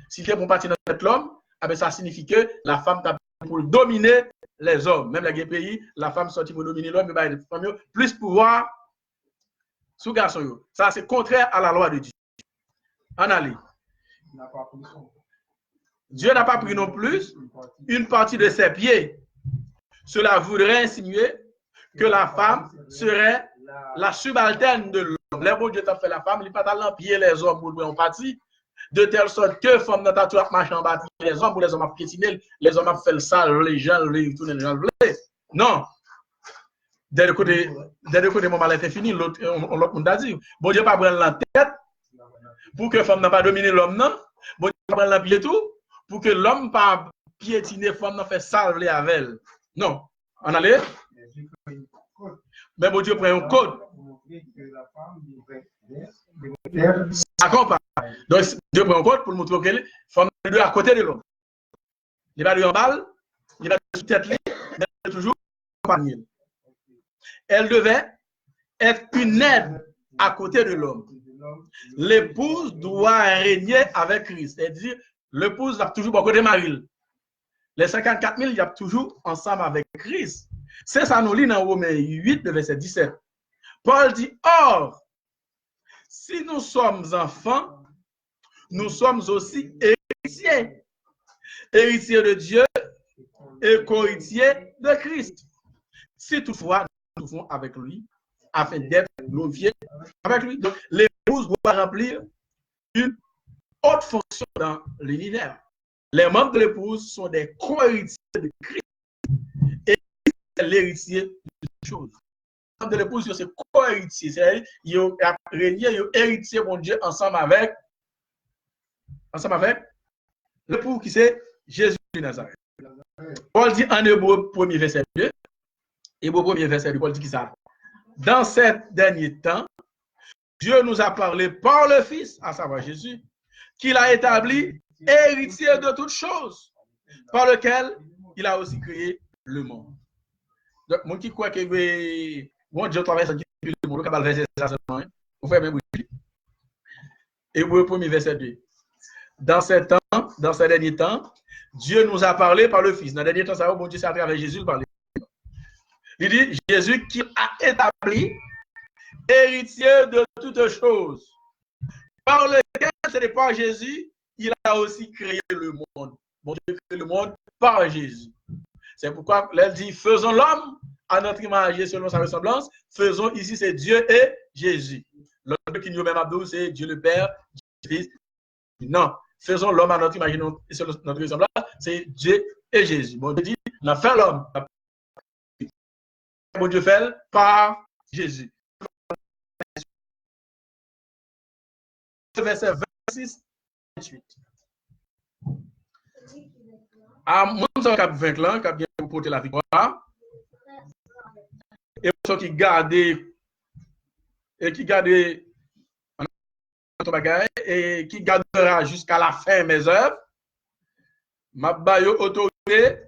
Speaker 1: S'il est pour partie dans la tête de l'homme, ça signifie que la femme t'a pour dominer les hommes. Même dans les pays, la femme sortit pour dominer l'homme, mais plus pouvoir sous garçon. Ça, c'est contraire à la loi de Dieu. En aller. Dieu n'a pas pris non plus une partie de ses pieds. Cela voudrait insinuer que la femme serait la subalterne de l'homme. Les bon Dieu t'a fait la femme, il n'est pas allé pied les hommes pour en partie, de telle sorte que femme n'a pas tout marché en bas les hommes pour les hommes à piétiner, les hommes à faire le sale, les gens, tout les gens. Non. Dès le côté mon mal était fini, l'autre monde a dit, bon Dieu pas prendre la tête pour que femme n'a pas dominé l'homme, non. Bon Dieu pas prendre la pied tout pour que l'homme pas piétiner femme n'a fait sale avec elle. Non. On allait. Mais bon Dieu prend un code. Donc, Dieu prend un code pour montrer que la femme est à côté de l'homme. Il va lui en balle, il va sous tête, mais toujours compagnie. Elle devait être une aide à côté de l'homme. L'épouse doit régner avec Christ. C'est-à-dire, l'épouse va toujours à côté de Marie. Les 54 000, il y a toujours ensemble avec Christ. C'est ça, nous lit dans Romains 8, le verset 17. Paul dit, or, si nous sommes enfants, nous sommes aussi héritiers. Héritiers de Dieu et co-héritiers de Christ. Si toutefois, nous souffrons avec lui, afin d'être glorifiés avec lui. Donc, l'épouse doit remplir une haute fonction dans l'univers. Les membres de l'épouse sont des co-héritiers de Christ. Et l'héritier de choses. Les membres de l'épouse, c'est co-héritier. C'est-à-dire, ils ont régné, ils ont héritier, mon Dieu, ensemble avec l'époux qui c'est Jésus de Nazareth. Paul dit en Hébreu 1er verset 2, Hébreu 1er verset 2, Paul dit qui ça? Dans ces derniers temps, Dieu nous a parlé par le Fils, à savoir Jésus, qu'il a établi héritier de toutes choses, par lequel il a aussi créé le monde. Donc, moi qui crois que bon Dieu travaille sans qu'il le monde, capable verser ça seulement, vous faites même bouger. Hébreu 1er verset 2. Dans ces derniers temps, Dieu nous a parlé par le Fils. Dans les derniers temps, ça va, bon Dieu, c'est à travers Jésus parler. Il dit, Jésus qui a établi héritier de toutes choses. Par lequel, ce n'est pas Jésus, il a aussi créé le monde. Bon Dieu crée le monde par Jésus. C'est pourquoi elle dit, faisons l'homme à notre image et selon sa ressemblance. Faisons ici, c'est Dieu et Jésus. L'autre qui nous même Abdou, c'est Dieu le Père, Dieu le Fils. Non. Faisons l'homme à notre image et selon notre ressemblance, c'est Dieu et Jésus. Bon Dieu dit, on a fait l'homme. Bon Dieu fait par Jésus. Verset 26, 28. À moins de 20 ans, qui a bien porté la victoire, et ceux qui gardent et qui gardera jusqu'à la fin mes œuvres, ma baille autorité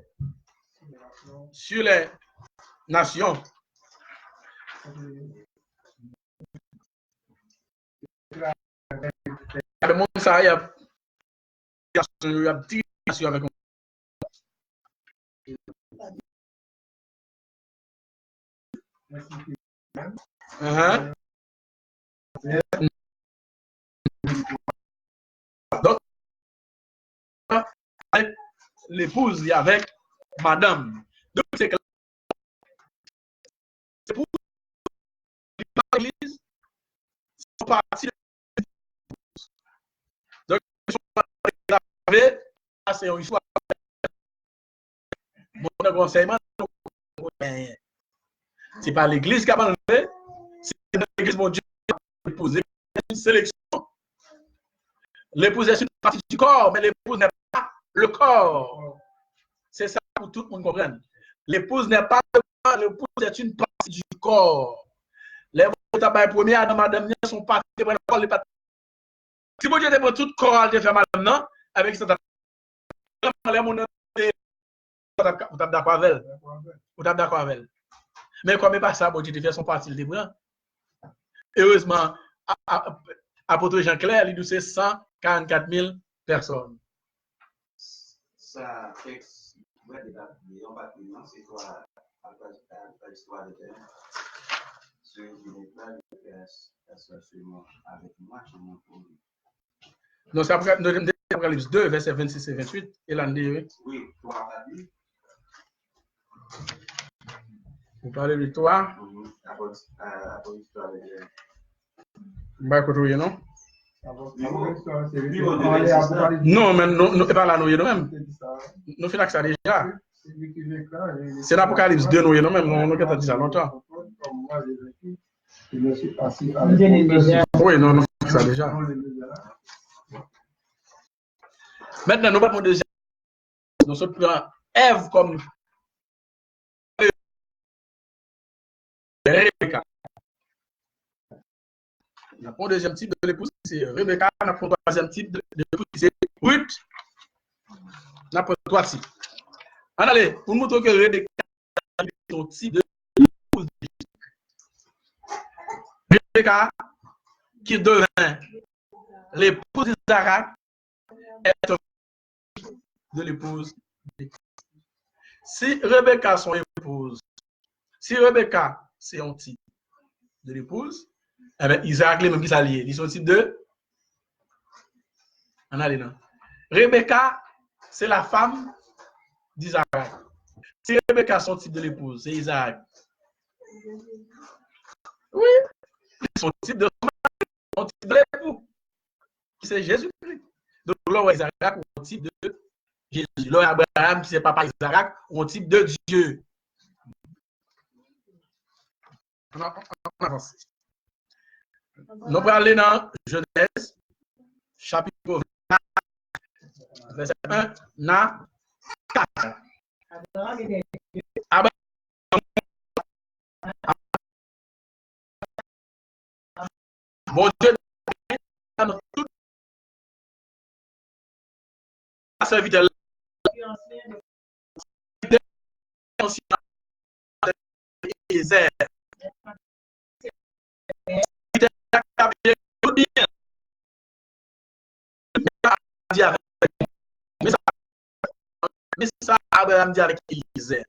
Speaker 1: sur les nations. Le monde, ça, il y a tiré avec un. Donc, l'épouse, il y avec madame. Donc, c'est que l'épouse, l'église, sont partis. Donc, ils sont partis. C'est une histoire. Mon conseillement, c'est pas l'église qui a parlé, c'est l'église, mon Dieu, l'épouse. C'est une sélection. L'épouse est une partie du corps, mais l'épouse n'est pas le corps. C'est ça pour tout le monde comprenne. L'épouse n'est pas le corps, l'épouse est une partie du corps. Les premiers Adam, madame, sont partis pour le corps, les parties. Si vous dites pour tout corps, de faire madame, non, avec ça, vous êtes d'accord avec elle. Vous êtes d'accord avec elle. Mais comme pas ça, bon Dieu, fait son parti, le prend. Heureusement, apôtre Jean-Clair, il nous c'est 144 000 personnes.
Speaker 5: Ça texte, on va c'est quoi l'histoire de terre. Ce qui n'est pas de faire seulement avec moi, je m'en fous.
Speaker 1: Donc, c'est Apocalypse 2, versets 26 et 28. Et l'an dit,
Speaker 5: oui, toi, David.
Speaker 1: Vous parlez de toi? Bah, écoute, oui, non? Non, mais nous, pas là, nous, nous-mêmes. Nous faisons ça déjà. C'est l'Apocalypse 2, nous, nous-mêmes. Nous avons dit ça longtemps. Oui, non, nous faisons ça déjà. Maintenant, nous parlons de deuxième. Nous sommes prenons Ève comme Rebecca. Nous avons un deuxième type de l'épouse, c'est Rebecca. Nous avons un troisième type de l'épouse, c'est Ruth. Nous avons trois types. Allez, pour nous montrer que Rebecca est un type de l'épouse. Rebecca, qui devint l'épouse d'Isaac, est un type de l'épouse. Si Rebecca son épouse, si Rebecca c'est un type de l'épouse, eh bien Isaac les mêmes qui s'allient, ils sont type de. On a les noms. Rebecca c'est la femme d'Isaac. Si Rebecca son type de l'épouse, c'est Isaac. Oui, son type de l'époux, c'est Jésus-Christ. Donc là, Isaac est un type de Jésus. Là, Abraham, c'est papa Isaac, un type de Dieu. On avance. Nous allons aller dans Genèse, chapitre 24, verset 1 à 4. Abraham, mon Dieu, dans toute la serviteur, mais ça, Abraham dit avec Élisée.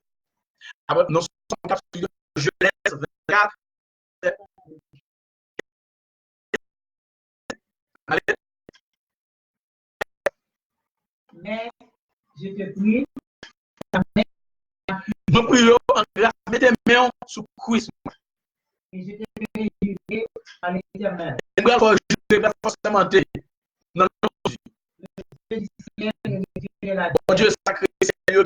Speaker 1: Nous sommes capturés de Genèse 24. Allez.
Speaker 3: Mais je te prie,
Speaker 1: nous prions en grâce, mettez main sous Christ.
Speaker 3: et je te fais jurer à l'Éternel.
Speaker 1: Et nous allons jurer forcément. Non, bon Dieu sacré, Seigneur.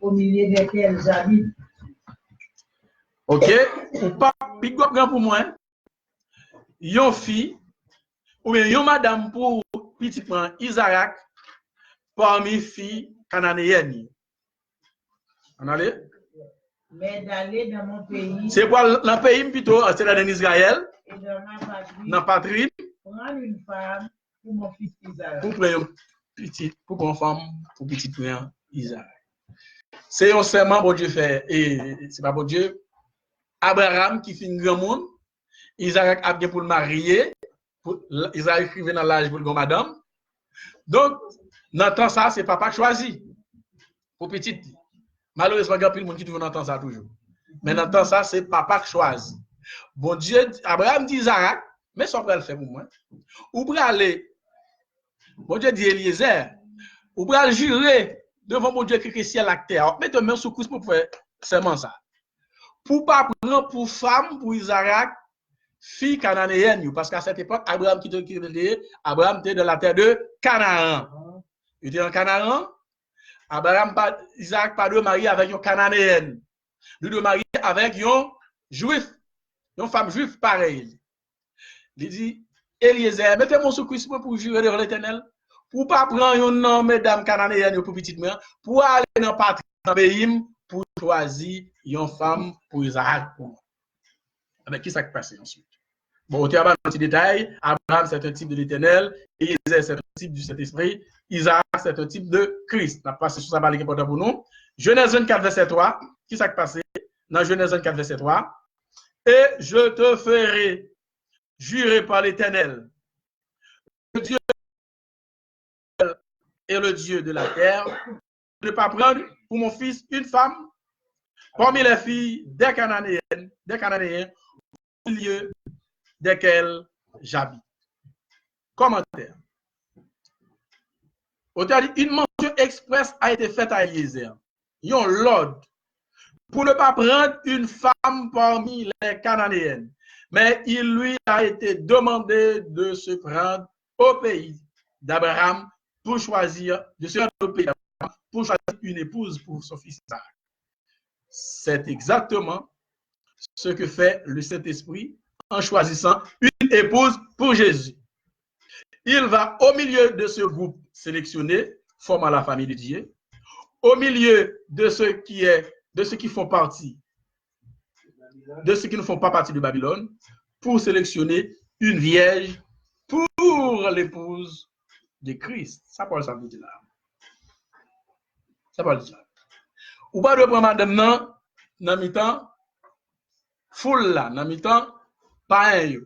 Speaker 3: Au milieu desquels j'habite.
Speaker 1: Ok? Ou pas, big grand pour moi. Yon fille, ou bien yon madame pour petit point Isaac, parmi filles cananéennes. On allait?
Speaker 3: Mais d'aller dans mon pays.
Speaker 1: C'est quoi le pays plutôt? C'est là dans Israël.
Speaker 3: Et dans ma patrie.
Speaker 1: Dans la patrie.
Speaker 3: Prendre une femme pour mon fils Isaac.
Speaker 1: Pour prendre petit, pour une femme pour petit point Isaac. C'est un serment bon Dieu fait. Et c'est pas bon Dieu. Abraham qui fait un grand monde, Isaac a bien pour le marier, Isaac écrivait dans l'âge pour le madame. Donc, dans le temps, ça, c'est papa qui choisit. Pour petite. Malheureusement, il y a plus de monde qui toujours entend ça toujours. Mais dans le temps, ça, c'est papa qui choisit. Bon Dieu, Abraham dit Isaac, mais ça va le faire pour moi. Ou pour aller, bon Dieu dit Eliezer, ou pour aller jurer devant mon Dieu qui est ciel à terre. Mettez main sous couche pour faire seulement ça. Pour pas prendre pour femme, pour Isaac, fille cananéenne, parce qu'à cette époque, Abraham Abraham était de la terre de Canaan. Il était en Canaan. Isaac pas de marié avec une cananéenne. Il de marié avec un juif, une femme juive pareille. Il dit, Eliezer, mettez-moi sous cuisse pour jurer devant l'Éternel. Pour pas prendre un nom, mesdames cananéennes, pour petite mère, pour aller dans le patrie, dans le pays, pour choisir une femme pour Isaac. Avec qui ça qui passe ensuite? Bon, on a un petit détail. Abraham, c'est un type de l'Éternel. Eliezer, c'est un type du Saint-Esprit. Isaac, c'est un type de Christ. On a passé sur ça, c'est important pour nous. Genèse 24, verset 3. Qui ça qui passe? Dans Genèse 24, verset 3. Et je te ferai jurer par l'Éternel, le Dieu et le Dieu de la terre, de ne pas prendre pour mon fils une femme parmi les filles des Cananéens, au milieu desquels j'habite. Commentaire. Auteur dit, une mention expresse a été faite à Eliezer. Il y a l'ordre pour ne pas prendre une femme parmi les Cananéennes. Mais il lui a été demandé de se prendre au pays d'Abraham pour choisir, de se rendre au pays d'Abraham pour choisir une épouse pour son fils Isaac. C'est exactement ce que fait le Saint-Esprit en choisissant une épouse pour Jésus. Il va au milieu de ce groupe sélectionné, formant la famille de Dieu, au milieu de ceux qui font partie, de ceux qui ne font pas partie de Babylone, pour sélectionner une vierge pour l'épouse de Christ. Ça parle ça veut dire là. Ça parle ça. Ou pas de prendre madame dans mi-temps, full là, dans mi-temps, pas un yo.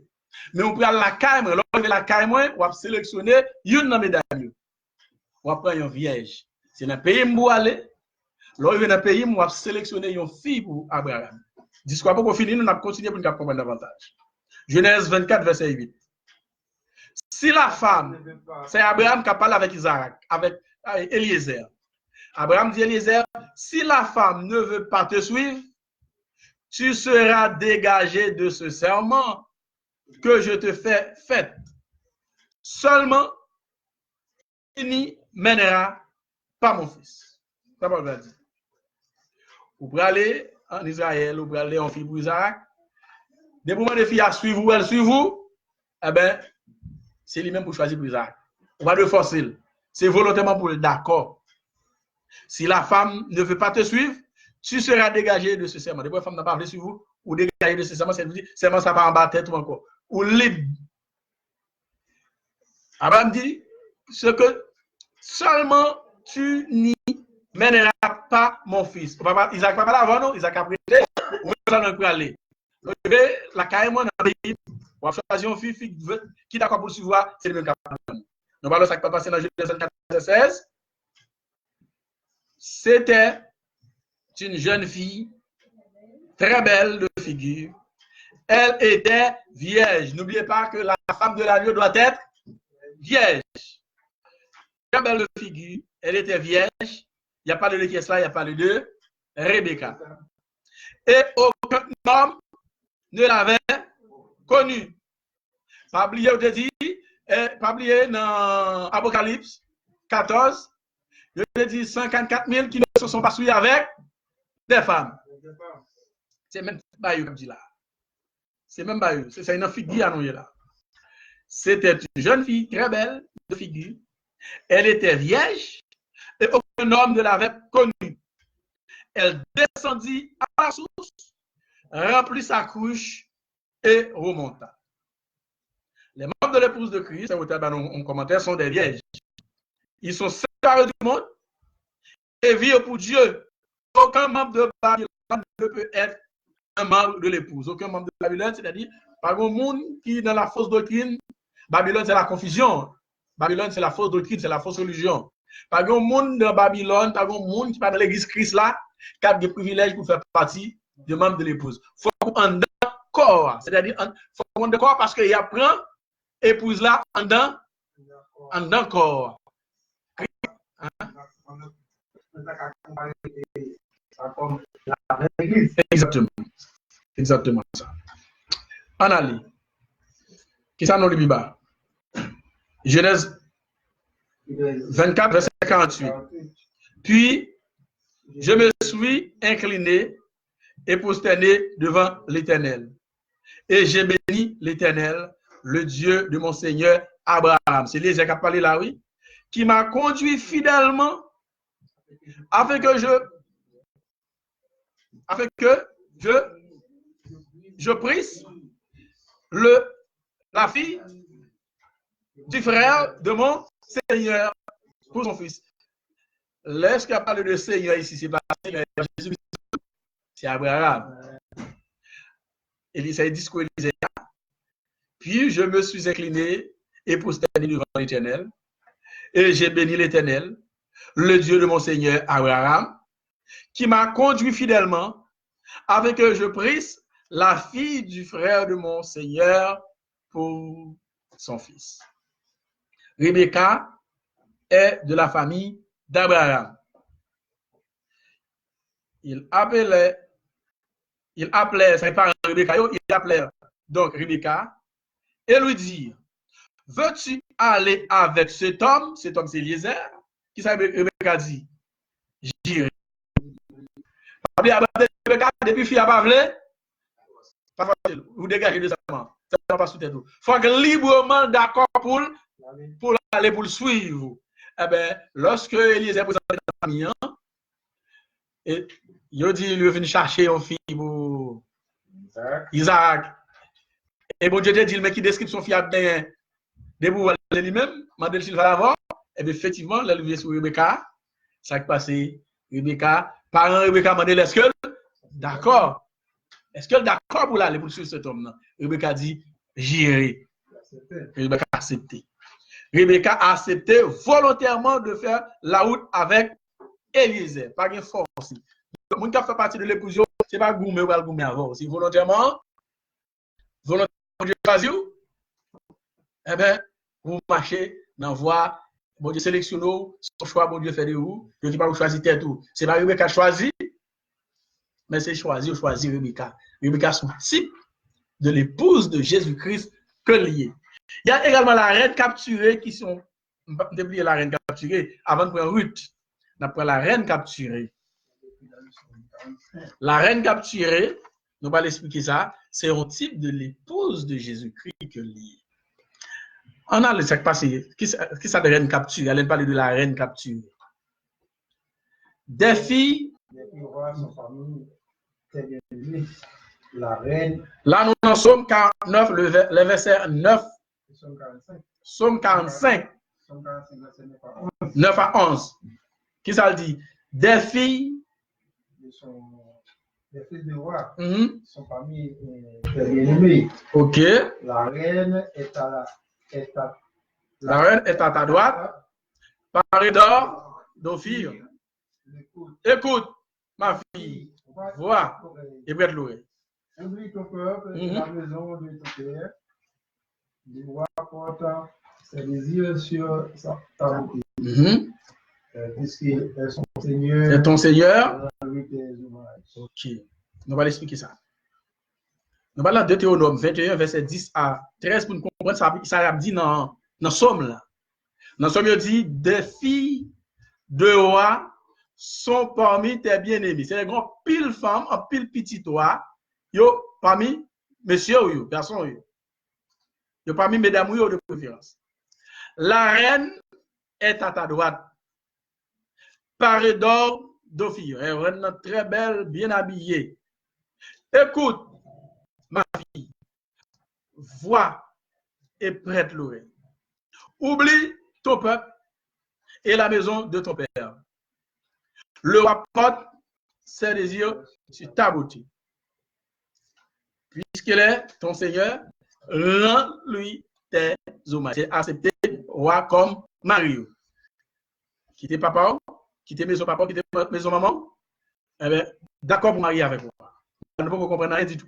Speaker 1: Mais on prend la caille, lorsque la caille, on va sélectionner une dans mesdames. On va prendre une vierge. C'est dans le pays où aller. Lorsque dans le pays, on va sélectionner une fille pour Abraham. Discours pour finir, nous allons continuer pour nous comprendre davantage. Genèse 24, verset 8. Si la femme, c'est Abraham qui a parlé avec Isaac, avec Eliezer. Abraham dit Eliezer, si la femme ne veut pas te suivre, tu seras dégagé de ce serment que je te fais fait. Seulement, il n'y mènera pas mon fils. Ça va dire. Vous pouvez aller en Israël, vous pouvez aller en fille pour Isaac. Des moments de filles à suivre ou elle suit vous, eh bien, c'est lui-même pour choisir pour Isaac. On va le forcer. C'est volontairement pour le d'accord. Si la femme ne veut pas te suivre, tu seras dégagé de ce serment. Des fois, la femme n'a pas voulu suivre vous, ou dégagé de ce serment, c'est dire, serment, ça va en bas tête ou encore. Ou libre. Abraham dit, ce que seulement tu n'y mèneras pas mon fils. Isaac va pas avant, non? Isaac a prêté, ou même ça, aller. La carrément dans le pays, on va choisir une fille qui est d'accord pour suivre, c'est le même cas. Nous parlons de ça qui va passer dans Genèse 16. C'était une jeune fille, très belle de figure. Elle était vierge. N'oubliez pas que la femme de l'agneau doit être vierge. Très belle de figure. Elle était vierge. Il n'y a pas de qui est là, il n'y a pas de Rebecca. Et aucun homme ne l'avait connue. Pas oublier, on te dit, pas oublier dans Apocalypse 14, je te dis 54 000 qui ne se sont pas suivis avec des femmes. C'est même pas eux comme dit là. C'est même pas eux. C'est une figure à nous là. C'était une jeune fille très belle de figure. Elle était vierge et aucun homme ne l'avait connue. Elle descendit à la source, remplit sa couche et remonta. Les membres de l'épouse de Christ, en commentaire, sont des vierges. Ils sont séparés du monde et vivent pour Dieu. Aucun membre de Babylone ne peut être membre de l'épouse. Aucun membre de Babylone, c'est-à-dire, pas grand monde qui dans la fausse doctrine. Babylone, c'est la confusion. Babylone, c'est la fausse doctrine, c'est la fausse religion. Pas grand monde dans Babylone, pas grand monde qui parle de l'église Christ là, qui a des privilèges pour faire partie des membres de l'épouse. Il faut en corps, c'est-à-dire, il faut en corps parce qu'il apprend épouse là en dans corps. Exactement. Exactement ça. En allée. Qui ça nous le Bible? Genèse 24, verset 48. Puis, je me suis incliné et prosterné devant l'Éternel. Et j'ai béni l'Éternel, le Dieu de mon Seigneur Abraham. C'est Élisée qui a parlé là, oui. Qui m'a conduit fidèlement afin que je prisse la fille du frère de mon Seigneur pour son fils. Lorsqu'il a parlé de Seigneur ici, c'est pas Seigneur Jésus, c'est Abraham. Élisée dit que Élisée. Puis je me suis incliné et prosterné devant l'Éternel, et j'ai béni l'Éternel, le Dieu de mon Seigneur Abraham, qui m'a conduit fidèlement afin que je prisse la fille du frère de mon Seigneur pour son fils. Rebecca est de la famille d'Abraham. Il appelait ses parents Rebecca, il appelait donc Rebecca et lui dit, veux-tu aller avec cet homme c'est Eliezer, qui s'appelle Rebecca dit, j'irai. Rebecca, depuis fille à Pavlé, pas facile, vous dégagez de ça, ça ne va pas sous tête. Il faut que librement d'accord pour aller pour le suivre. Eh bien, lorsque Eliezer présente la famille, et il dit, il est venu chercher une fille pour Isaac. Et bon Dieu te dit, mais qui décrit son fils à bien, de pouvoir lui-même, mandel s'il va l'avoir. Et bien, effectivement, la levier sur Rebecca, ça qui passe, Rebecca, parent Rebecca mandel, est-ce que d'accord? Est-ce que d'accord pour aller pour suivre cet homme-là? Rebecca dit, j'irai. Rebecca a accepté. Rebecca a accepté volontairement de faire la route avec Eliezer. Pas de force. Le monde qui fait partie de l'épouse, ce n'est pas gourmet ou pas gourmet avant. C'est volontairement Dieu choisit, eh bien, vous marchez dans la voie, bon Dieu sélectionne, son choix, bon Dieu fait de vous, Dieu qui va vous choisir tout. Ce n'est pas Rebecca choisi, mais c'est choisir Rebecca. Rebecca est son type de l'épouse de Jésus-Christ que lié. Il y a également la reine capturée qui sont, oublier la reine capturée, avant de prendre Ruth, d'après la reine capturée. La reine capturée, nous allons expliquer ça, c'est un type de l'épouse de Jésus-Christ que lié. On a le passé. Qui ça de reine capturée? Elle parle de la reine capturée. Des filles.
Speaker 2: La reine.
Speaker 1: Là, nous en sommes 49, le verset 9. Somme 45. 9 à 11. Qui ça le dit? Des filles.
Speaker 2: Les fils du roi sont parmi les bien-aimés.
Speaker 1: Ok.
Speaker 2: La reine est à
Speaker 1: ta droite. Paré d'or, d'ophir. Écoute, ma fille. Vois. Et prête l'oreille.
Speaker 2: Oublie ton peuple, la maison de ton père. Le roi porte ses désirs sur ta beauté. Puisque son Seigneur.
Speaker 1: C'est ton Seigneur. Ok. Nous allons expliquer ça. Nous allons dans Deutéronome 21, verset 10 à 13 pour nous comprendre ça. Ça a dit dans Somme là. Dans Somme, il dit des filles de roi sont parmi tes bien-aimés. C'est les grands pile femmes, en pile petit roi. Yo parmi messieurs ou garçons. Yo parmi mesdames ou de préférence. La reine est à ta droite. Parée d'or, d'ophir. Elle reine très belle, bien habillée. Écoute, ma fille, vois et prête l'oreille. Oublie ton peuple et la maison de ton père. Le roi porte ses désirs sur ta beauté. puisqu'il est ton Seigneur, rends-lui tes hommages. C'est accepter roi comme mari. Quitter papa, quitter maison papa, quitter maison maman. Eh bien, d'accord pour marier avec moi. Nous ne pouvons pas comprendre rien du tout.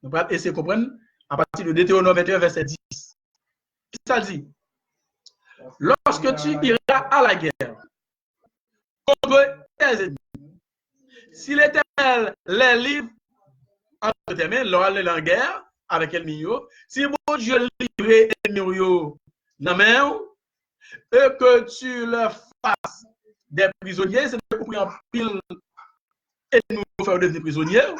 Speaker 1: Nous allons essayer de comprendre à partir de Deutéronome 21, verset 10. Ça dit, lorsque tu iras à la guerre contre tes ennemis, si l'Éternel les livre entre tes mains, leur aller en guerre avec ennemi, si mon Dieu livre ennemi dans main, et que tu leur fasses des prisonniers, c'est de couper en pile et nous faire des prisonniers,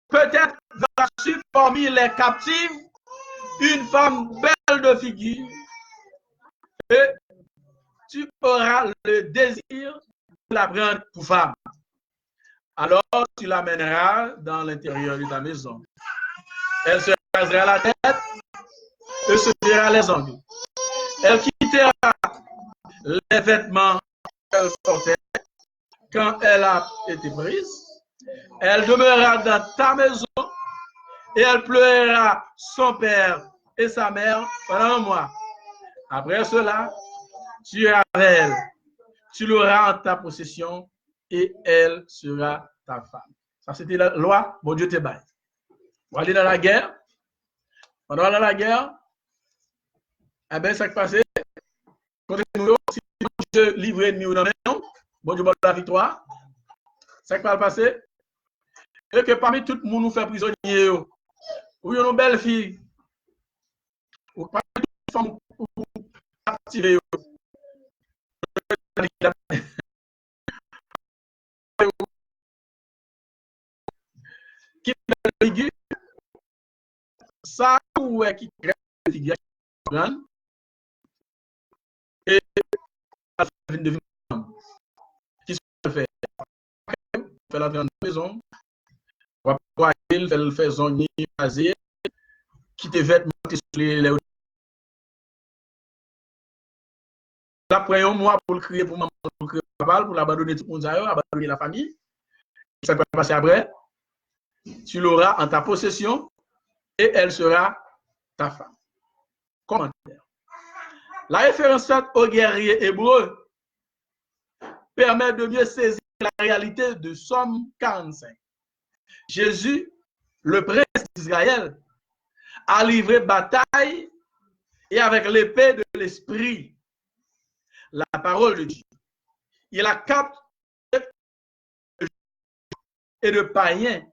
Speaker 1: peut-être vas-tu parmi les captifs une femme belle de figure et tu auras le désir de la prendre pour femme. Alors tu l'amèneras dans l'intérieur de ta maison. Elle se rasera la tête et se verra les ongles. Elle quittera les vêtements qu'elle portait quand elle a été prise. Elle demeurera dans ta maison et elle pleurera son père et sa mère pendant un mois. Après cela, tu iras avec elle. Tu l'auras en ta possession et elle sera ta femme. Ça, c'était la loi, bon Dieu te baille. On va aller dans la guerre. Pendant aller dans la guerre, eh bien, ça qui passe, si Dieu livre ennemi ou non, bon Dieu, la victoire. Ça qui va passer, et que parmi tout le monde nous fait prisonnier, ou une belle fille, ou parmi toutes les femmes captivées, qui est figure, ça ou est qui crée la figure grande, et la fille devient qui se fait la vie en maison, elle fait zone basée, qui te vêtements sur les après un mois pour le crier pour maman, pour le crier pour papa, pour l'abandonner tout le monde, abandonner la famille. Ça peut passer après. Tu l'auras en ta possession et elle sera ta femme. Commentaire. La référence faite aux guerriers hébreux permet de mieux saisir la réalité de Somme 45. Jésus, le prince d'Israël, a livré bataille et avec l'épée de l'esprit, la parole de Dieu. Il a capté et de païens.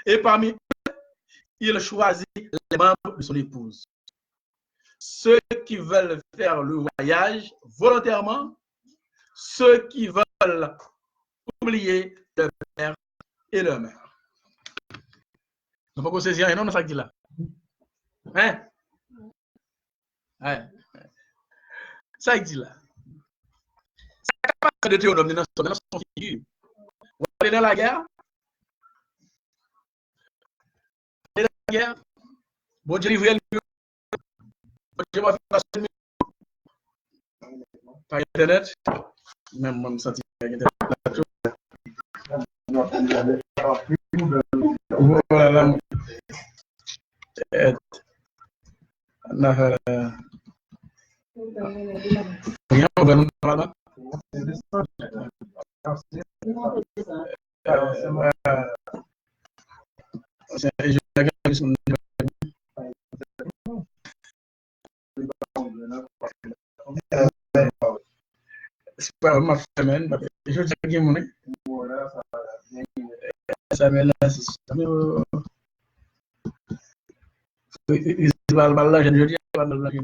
Speaker 1: Et parmi eux, il choisit les membres de son épouse. Ceux qui veulent faire le voyage volontairement, ceux qui veulent oublier leur père et leur mère. Donc, on sait rien, non, ça dit là. Hein? Ouais. Ça dit là. C'est pas de Théodome dans son figure. On va aller dans la guerre. Aller dans la guerre. Bon Dieu livre le bon Dieu va faire par internet. Même moi, je me sens internet. Voilà. Rien, on va nous parler. C'est pas ma semaine, je dis que mon ça me laisse. Il va le balage, je dis pas le balage.